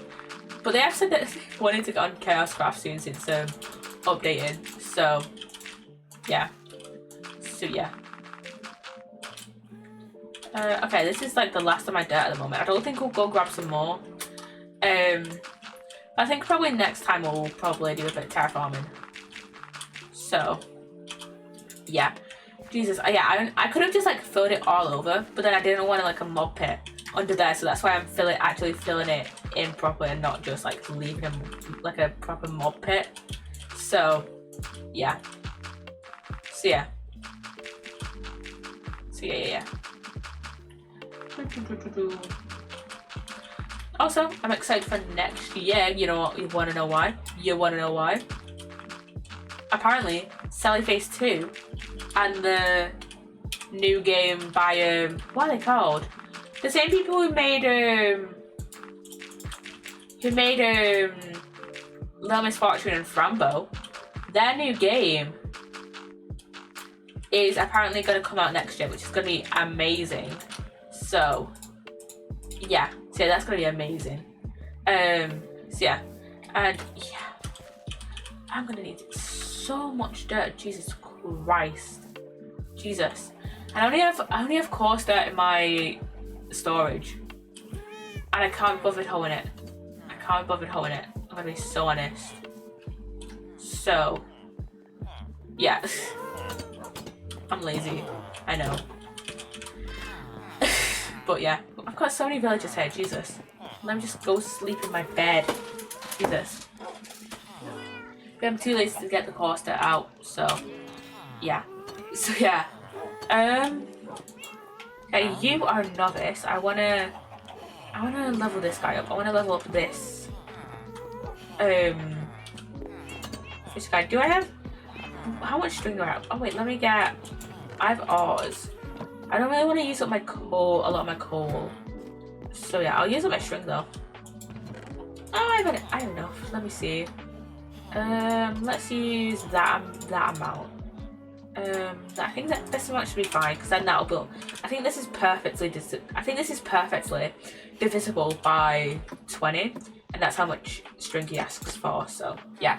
But they have said that they wanted to get on ChaosCraft soon since updating. So yeah. Okay, this is like the last of my dirt at the moment. I don't think we'll go grab some more. I think probably next time we'll probably do a bit of terraforming. So yeah. Jesus, yeah, I could have just like filled it all over, but then I didn't want like a mob pit under there, so that's why I'm actually filling it in proper and not just like leaving them like a proper mob pit. So yeah. Yeah. Also, I'm excited for next year. You know what? You want to know why? Apparently, Sally Face 2 and the new game by what are they called? The same people who made Little Miss Fortune and Frambo, their new game is apparently going to come out next year, which is going to be amazing. So yeah, so that's gonna be amazing. So yeah, and yeah, I'm gonna need so much dirt. Jesus Christ, Jesus! And I only have coarse dirt in my storage, and I can't be bothered hoeing it. I can't be bothered hoeing it. I'm gonna be so honest. So yeah, I'm lazy. I know. But yeah, I've got so many villagers here, Jesus. Let me just go sleep in my bed. Jesus. But I'm too lazy to get the coaster out, so yeah. So yeah. Okay, you are a novice. I wanna level this guy up. I wanna level up this. This guy. Do I have how much string do I have? Oh wait, let me get I have ores. I don't really want to use up my coal, a lot of my coal. So yeah, I'll use up my string though. Oh, I have enough. Let me see. Let's use that amount. I think that this amount should be fine because then that'll build. I think this is perfectly divisible by 20, and that's how much string he asks for. So yeah,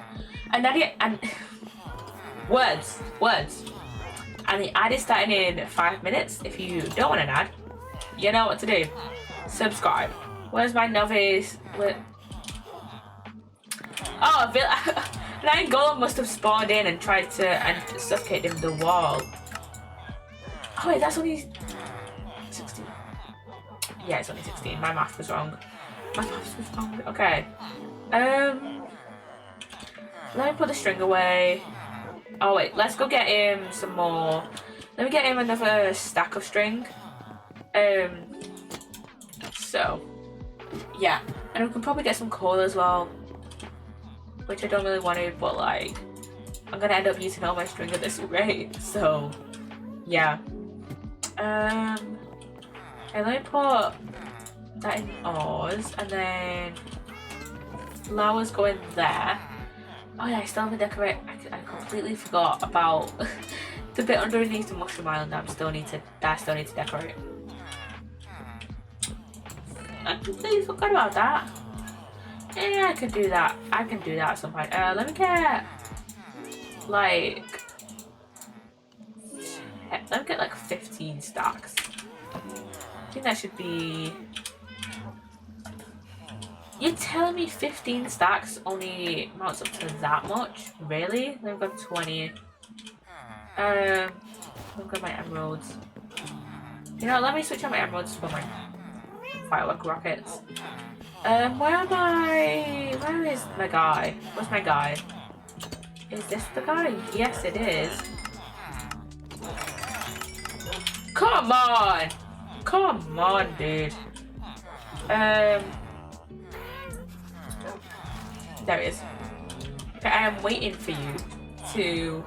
and then words. And the ad is starting in 5 minutes. If you don't want an ad, you know what to do. Subscribe. Where's my novice? Oh, an iron golem must have spawned in and tried to suffocate him the wall. Oh wait, that's only 16. Yeah, it's only 16. My math was wrong. Okay. Let me put the string away. Oh wait, let's go get him some more. Let me get him another stack of string. So yeah, and we can probably get some coal as well, which I don't really want to, but like I'm gonna end up using all my string at this rate. So yeah. And let me put that in ores, and then flowers go in there. Oh yeah, I still haven't decorated. I completely forgot about the bit underneath the mushroom island that I still need to decorate. I completely forgot about that. Yeah, I can do that. I can do that at some point. Let me get like 15 stacks. I think that should be. You're telling me 15 stacks only amounts up to that much? Really? Then we've got 20. I've got my emeralds. You know, let me switch out my emeralds for my firework rockets. Where am I? Where is my guy? Where's my guy? Is this the guy? Yes, it is. Come on! Come on, dude. There it is. Okay, I am waiting for you to.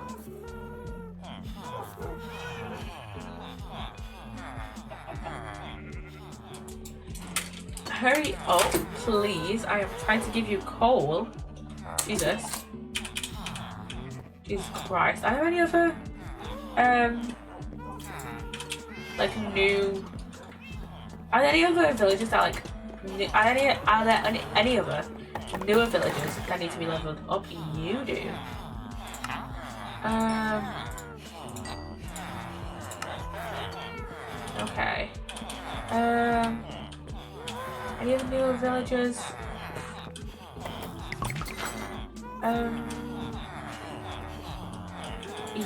Hurry up, please. I am trying to give you coal. Jesus. Jesus Christ. Are there any other like new. Are there any other villages that like are there any other newer villages that need to be leveled up? You do. Okay. Any other newer villages?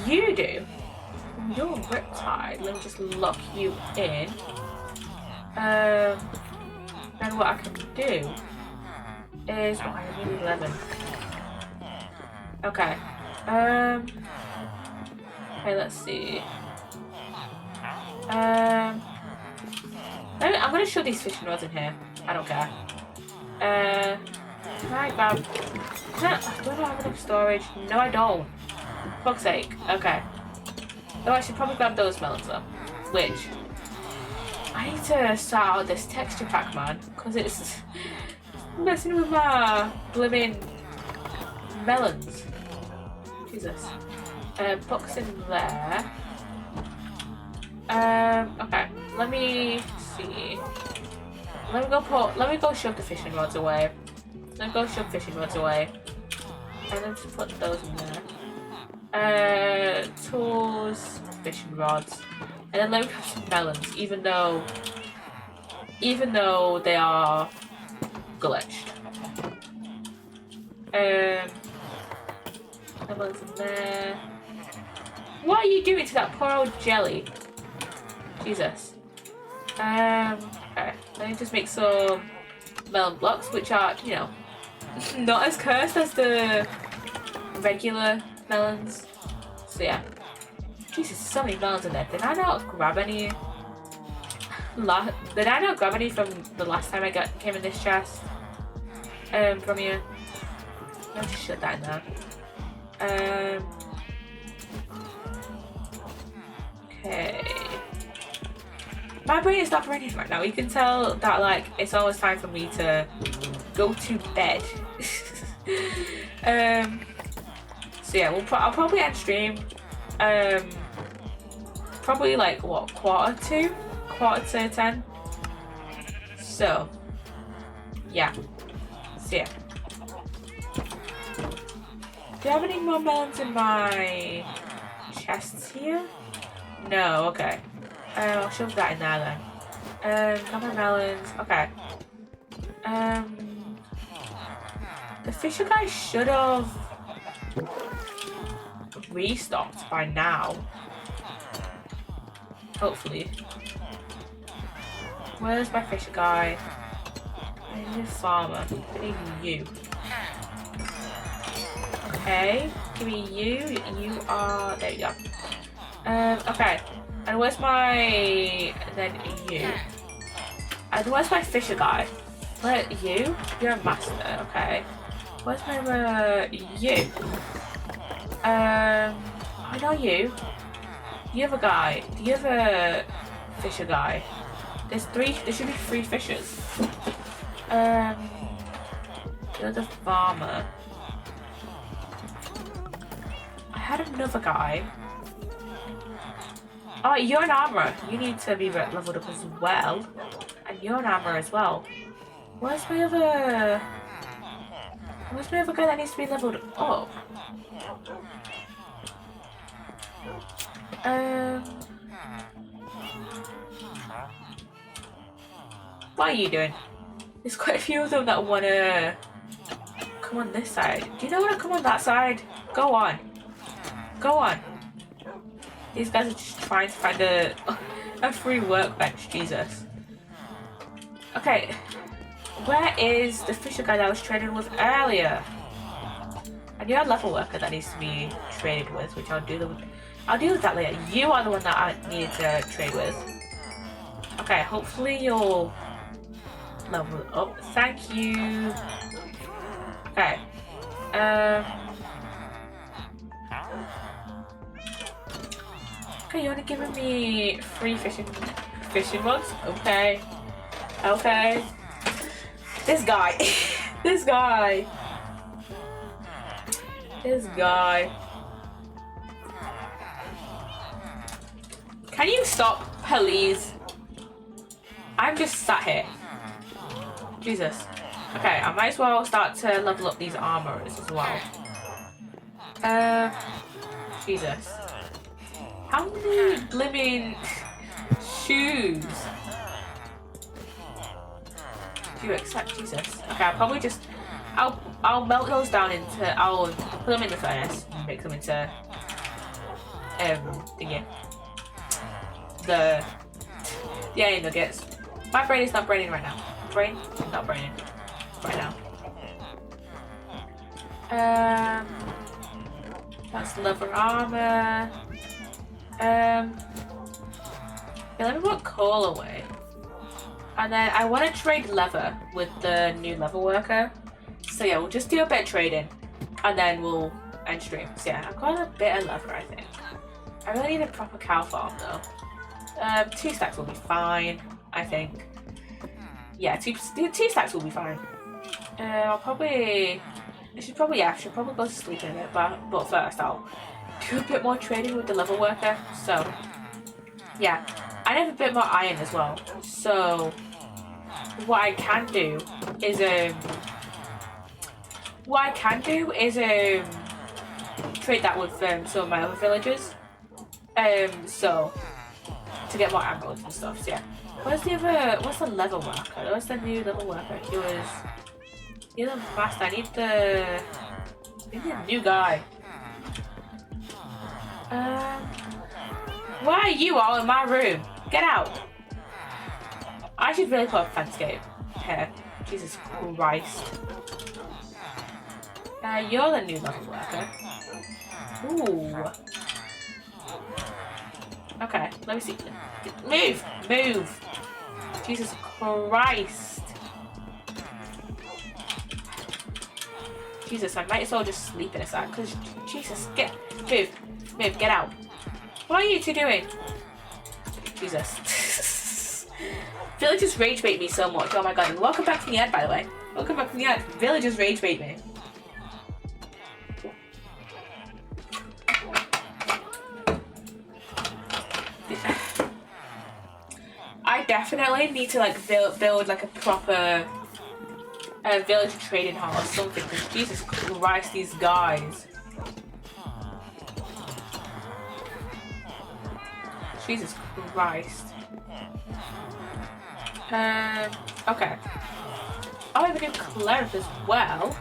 You do. You're Riptide. Let me just lock you in. Then what I can do is I need 11. Okay. Okay, let's see. I'm gonna show these fishing rods in here. I don't care. Can I grab? Do I have enough storage? No, I don't. For fuck's sake. Okay. Oh, I should probably grab those melons though. Which I need to start out this texture pack, man, because it's messing with my blimmin' melons. Jesus. Box in there. Okay. Let me see. let me go shove the fishing rods away. Let me go shove fishing rods away. And then just put those in there. Tools, fishing rods. And then let me grab some melons, even though they are glitched. Melons in there. What are you doing to that poor old jelly? Jesus. Okay. Let me just make some melon blocks, which are, you know, not as cursed as the regular melons. So yeah. Jesus, so many melons in there. Did I not grab any? Did I not grab any from the last time I came in this chest? From you. I'll just shut that in there. Okay. My brain is not raining right now. You can tell that like it's almost time for me to go to bed. So yeah, I'll probably end stream. Probably like what, quarter to 10. So yeah. So yeah. Do I have any more melons in my chests here? No, okay. I'll shove that in there then. Got my melons. Okay. The fisher guy should have restocked by now. Hopefully. Where's my fisher guy? I need a farmer. I need you. Okay. Give me you. You are... There you go. Okay. And where's my... And then you. And where's my fisher guy? Where you? You're a master. Okay. Where's my... you? I know you. The other guy. The other fisher guy. There's three... There should be 3 fishers. The other farmer. I had another guy. Oh, you're an armorer. You need to be leveled up as well. And you're an armorer as well. Where's my other guy that needs to be leveled up? What are you doing? There's quite a few of them that wanna come on this side. Do you not wanna come on that side? Go on. Go on. These guys are just trying to find a free workbench, Jesus. Okay, where is the fisher guy that I was trading with earlier? And you're a level worker that needs to be traded with, which I'll deal with that later. You are the one that I need to trade with. Okay, hopefully you'll level up. Thank you. Okay. Okay, you're only giving me 3 fishing rods? Okay. Okay. This guy. This guy. This guy. Can you stop, please? I'm just sat here. Jesus. Okay, I might as well start to level up these armorers as well. Jesus. How many blimmin' shoes do you accept, Jesus? Okay, I'll probably just... I'll melt those down into... I'll put them in the furnace and make them into... thingy. The iron nuggets. My brain is not braining right now. Brain? Not braining. Right now. That's leather armor. Yeah, let me put coal away. And then I want to trade leather with the new level worker. So yeah, we'll just do a bit of trading. And then we'll end stream. So yeah, I've got a bit of leather, I think. I really need a proper cow farm though. 2 stacks will be fine, I think. Yeah, two stacks will be fine. I should probably go to sleep in a bit, but first I'll do a bit more trading with the level worker. So yeah, I have a bit more iron as well. So what I can do is trade that with some of my other villagers. So to get more emeralds and stuff. So yeah. What's the level worker? What's the new level worker? You're the master. I need the new guy. Why are you all in my room? Get out. I should really put a fence gate here. Jesus Christ. You're the new level worker. Ooh. Okay, let me see. Move! Jesus Christ. Jesus, I might as well just sleep in a sec, because Jesus, move, get out. What are you two doing? Jesus. Villagers rage bait me so much, oh my god, and welcome back from the end, by the way. Welcome back from the end. Villagers rage bait me. I definitely need to like build like a proper village trading hall or something, because Jesus Christ, these guys. Jesus Christ. Okay. Oh, I have a new cleric as well.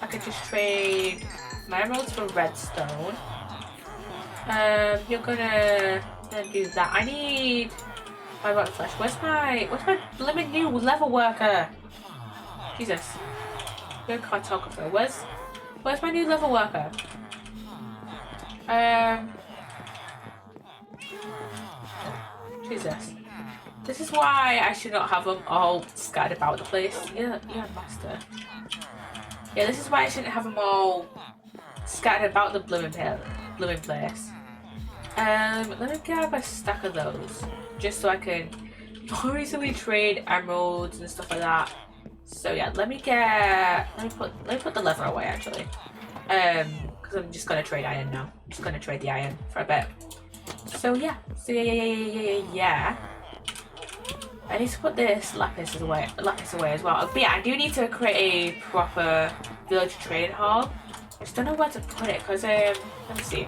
I could just trade my emeralds for redstone. You're gonna do that. I need my rotten flesh. Where's my blimmin' new level worker? Jesus. You're a cartographer. Where's my new level worker? Jesus. This is why I should not have them all scattered about the place. You're a master. Yeah, this is why I shouldn't have them all scattered about the blooming place. Let me grab a stack of those, just so I can more easily trade emeralds and stuff like that. So yeah, let me put the leather away actually, because I'm just gonna trade iron now. I'm just gonna trade the iron for a bit. So yeah, yeah. I need to put this lapis away as well. But yeah, I do need to create a proper village trading hall. I just don't know where to put it, because let me see,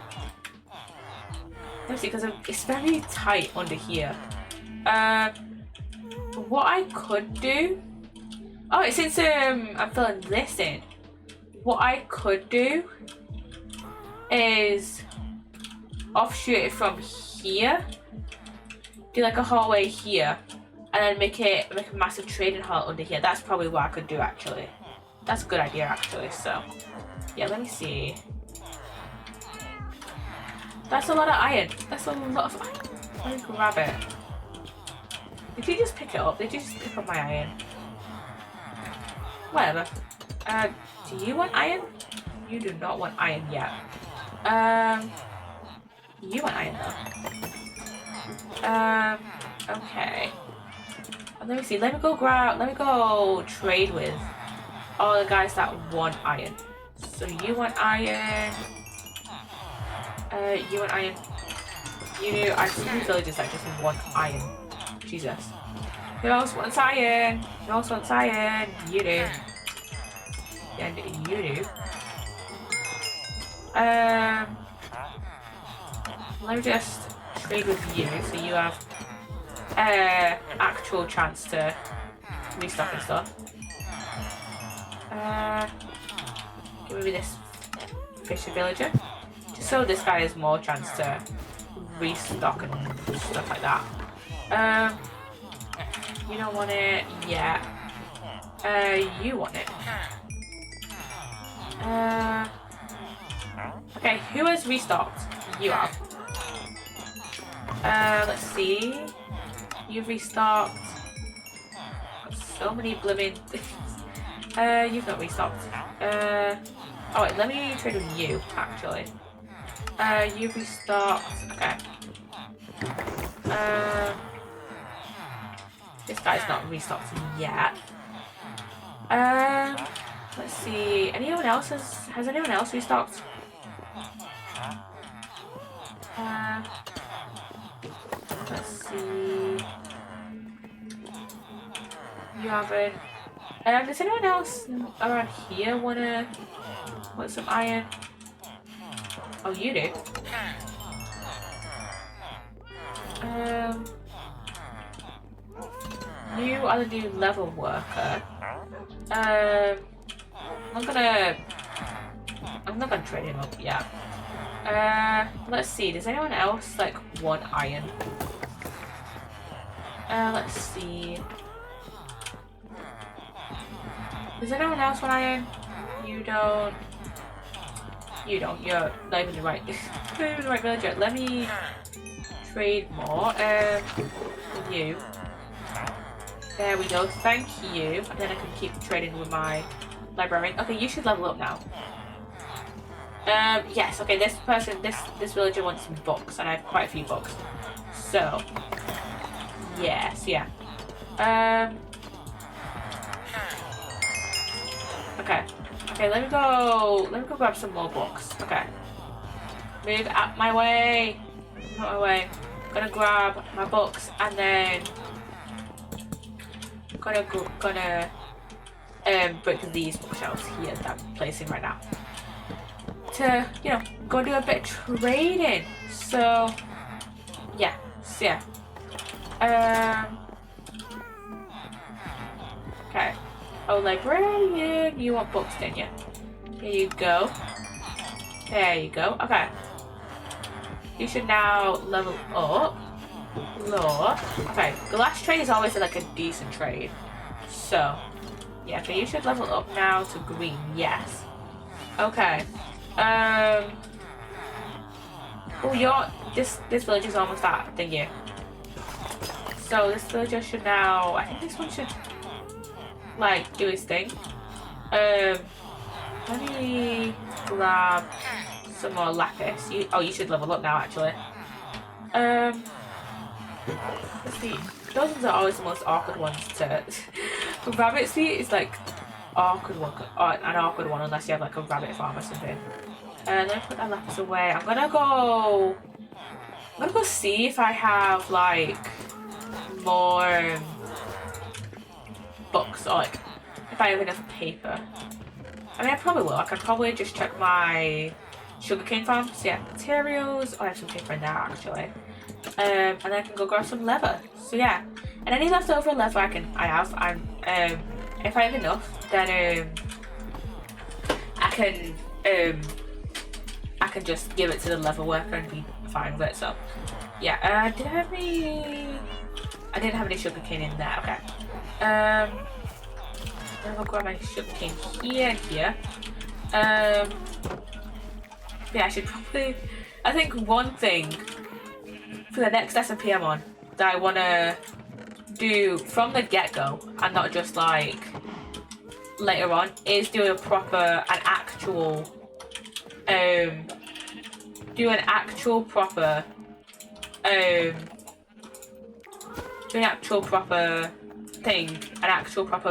because it's very tight under here. What I could do, since I'm filling this in, what I could do is offshoot it from here, do like a hallway here, and then make a massive trading hall under here. That's probably what I could do actually. That's a good idea actually. So yeah, let me see. That's a lot of iron. That's a lot of iron. Let me grab it. Did you just pick it up? Did you just pick up my iron? Whatever. Do you want iron? You do not want iron yet. You want iron though. Okay. Let me see. Let me go trade with all the guys that want iron. So you want iron. You want iron. You do. I see villages that just want iron. Jesus. Who else wants iron? Who else wants iron? You do. And you do. Let me just trade with you, so you have actual chance to restock and stuff. Give me this fisher villager, just so this guy has more chance to restock and stuff like that. You don't want it yet. You want it. Okay, who has restocked? You have. Let's see. You've restocked. So many blooming things. You've not restocked. Oh wait, let me trade with you, actually. You've restocked. Okay. This guy's not restocked yet. Let's see. Anyone else has anyone else restocked? Let's see. You haven't. Does anyone else around here want some iron? Oh, you do. You are the new level worker. I'm not gonna trade him up yet. Let's see. Does anyone else like want iron? Let's see. Does anyone else want iron? You don't. You don't. You're not even the right. Not even the right villager. Let me trade more. With you. There we go. Thank you. And then I can keep trading with my librarian. Okay, you should level up now. Yes. Okay. This person, this villager wants some books, and I have quite a few books. So, yes, yeah. Okay. Okay, let me go grab some more books. Okay. Move out my way. Out my way. Gonna grab my books and then gonna break these bookshelves here that I'm placing right now. To, you know, go do a bit of trading. So yeah. So yeah. Okay. Oh, librarian, you want books, didn't you? Here you go. There you go. Okay. You should now level up. Lower. Okay. Glass trade is always like a decent trade. So, yeah. Okay. You should level up now to green. Yes. Okay. Oh, this village is almost at thingy. So this villager should now. I think this one should like do his thing. Let me grab some more lapis. You should level up now actually. Let's see. Those ones are always the most awkward ones to rabbit seat is like awkward one or an awkward one unless you have like a rabbit farm or something. Let me put that lapis away. I'm gonna go see if I have like more books or like if I have enough paper. I mean, I probably will. I can probably just check my sugarcane farm. So yeah, materials. Oh, I have some paper in there actually. And then I can go grab some leather. So yeah, and any leftover leather I have. If I have enough, then I can just give it to the leather worker and be fine with it. So yeah, I didn't have any sugarcane in there. Okay. I'm gonna grab my sugarcane here and here. Yeah, I should probably. I think one thing for the next SMP I'm on that I wanna do from the get-go and not just like later on is do an actual proper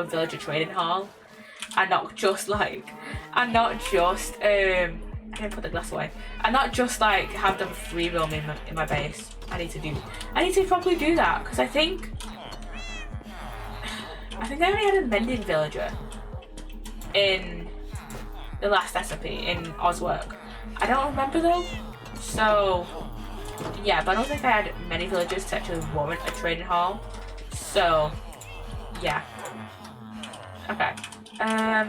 villager trading hall, and not just I didn't put the glass away, and not just like have them free roam in my base. I need to probably do that because I think I only had a mending villager in the last SMP in Ozwork. I don't remember though, so yeah, but I don't think I had many villagers to actually warrant a trading hall. So yeah. Okay.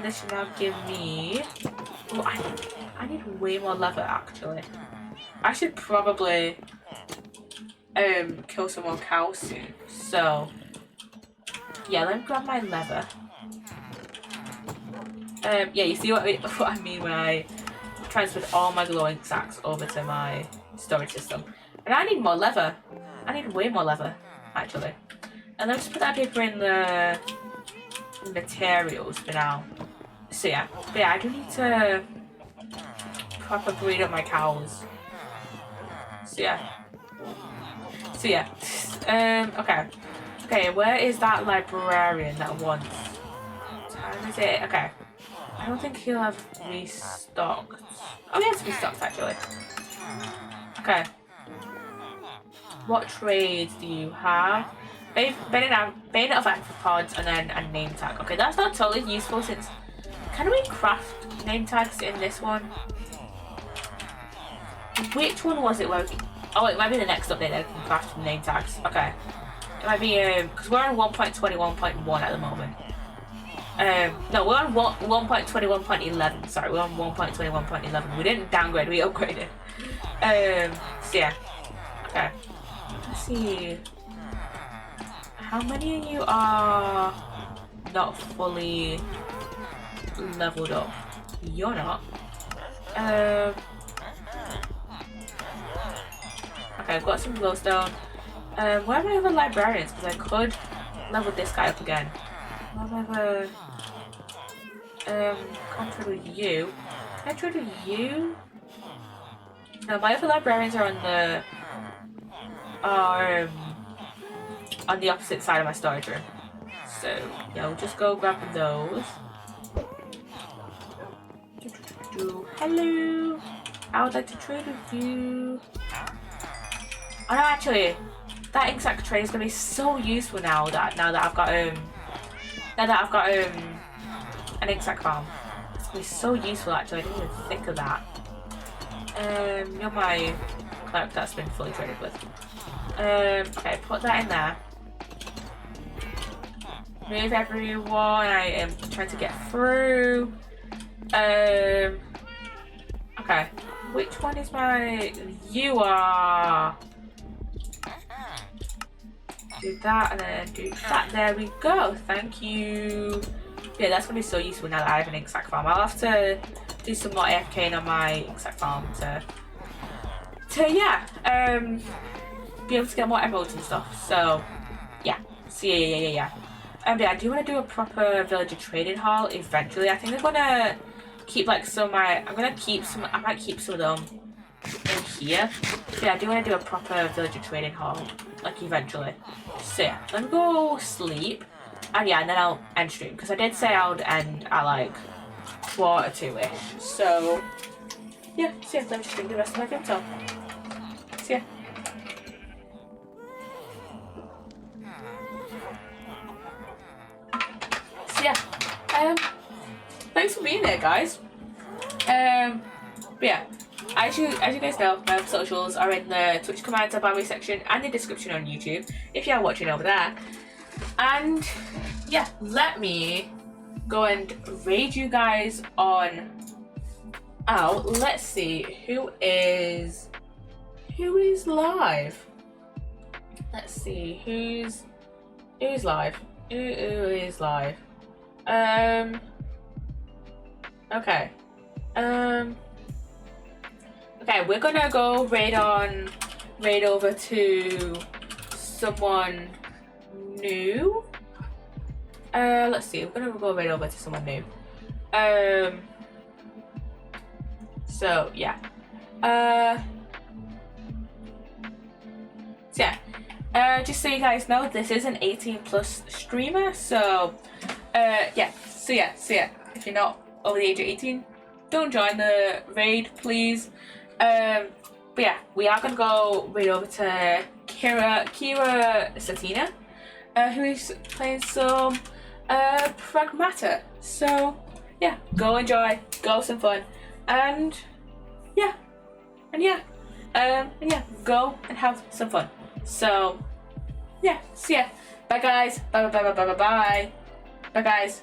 This should now give me. Oh, I need way more leather actually. I should probably kill some more cows soon. So yeah, let me grab my leather. Yeah, you see what I mean when I transferred all my glowing sacks over to my storage system. And I need more leather. I need way more leather, actually. And let's put that paper in the materials for now. So yeah, but yeah, I do need to proper breed up my cows. So yeah. Okay. Okay, where is that librarian that wants? What time is it? Okay. I don't think he'll have restocked. Oh, he has restocked actually. Okay. What trades do you have? Bayonet of arthropods, and then a name tag. Okay, that's not totally useful since. Can we craft name tags in this one? Which one was it? Oh, it might be the next update that I can craft name tags. Okay. It might be, because we're on 1.21.1 at the moment. No, we're on 1.21.11. Sorry, we're on 1.21.11. We didn't downgrade, we upgraded. So yeah. Okay. Let's see. How many of you are not fully leveled up? You're not. Okay, I've got some glowstone. Where are my other librarians? Because I could level this guy up again. Where have I can't trade with you. Can I trade with you? No, my other librarians are on the opposite side of my storage room. So yeah, we'll just go grab those. Hello, I would like to trade with you. Oh no, actually, that exact trade is gonna be so useful now that I've got an exact farm. It's gonna be so useful actually. I didn't even think of that. You're my clerk that's been fully traded with. Okay, put that in there. Move everyone. I am trying to get through. Okay, which one is my? You are. Do that and then do that. There we go. Thank you. Yeah, that's gonna be so useful now that I have an exact farm. I'll have to do some more AFKing on my exact farm to yeah, be able to get more emeralds and stuff. So yeah. So yeah. Yeah, I do want to do a proper villager trading hall eventually. I think I'm gonna keep like I might keep some of them in here. So yeah, I do want to do a proper villager trading hall like eventually. So yeah, let me go sleep. And yeah, and then I'll end stream because I did say I would end at like 1:45-ish. So yeah, so yeah, let me stream the rest of my game time. So yeah. So yeah. Thanks for being there, guys. But yeah. As you guys know, my socials are in the Twitch commands about me section and the description on YouTube if you are watching over there. And yeah, let me go and raid you guys on out. Let's see who is live. Let's see who's live. Who is live? Okay. Okay, we're gonna go raid over to someone new. Let's see, we're gonna go raid over to someone new. So yeah. So yeah. Just so you guys know, this is an 18+ streamer, so yeah. So yeah. If you're not over the age of 18, don't join the raid, please. But yeah, we are gonna go raid over to Kira Satina, who is playing some Pragmata. So yeah, go enjoy, go have some fun, and yeah, go and have some fun. So yeah, see ya. Bye guys. Bye. Bye guys.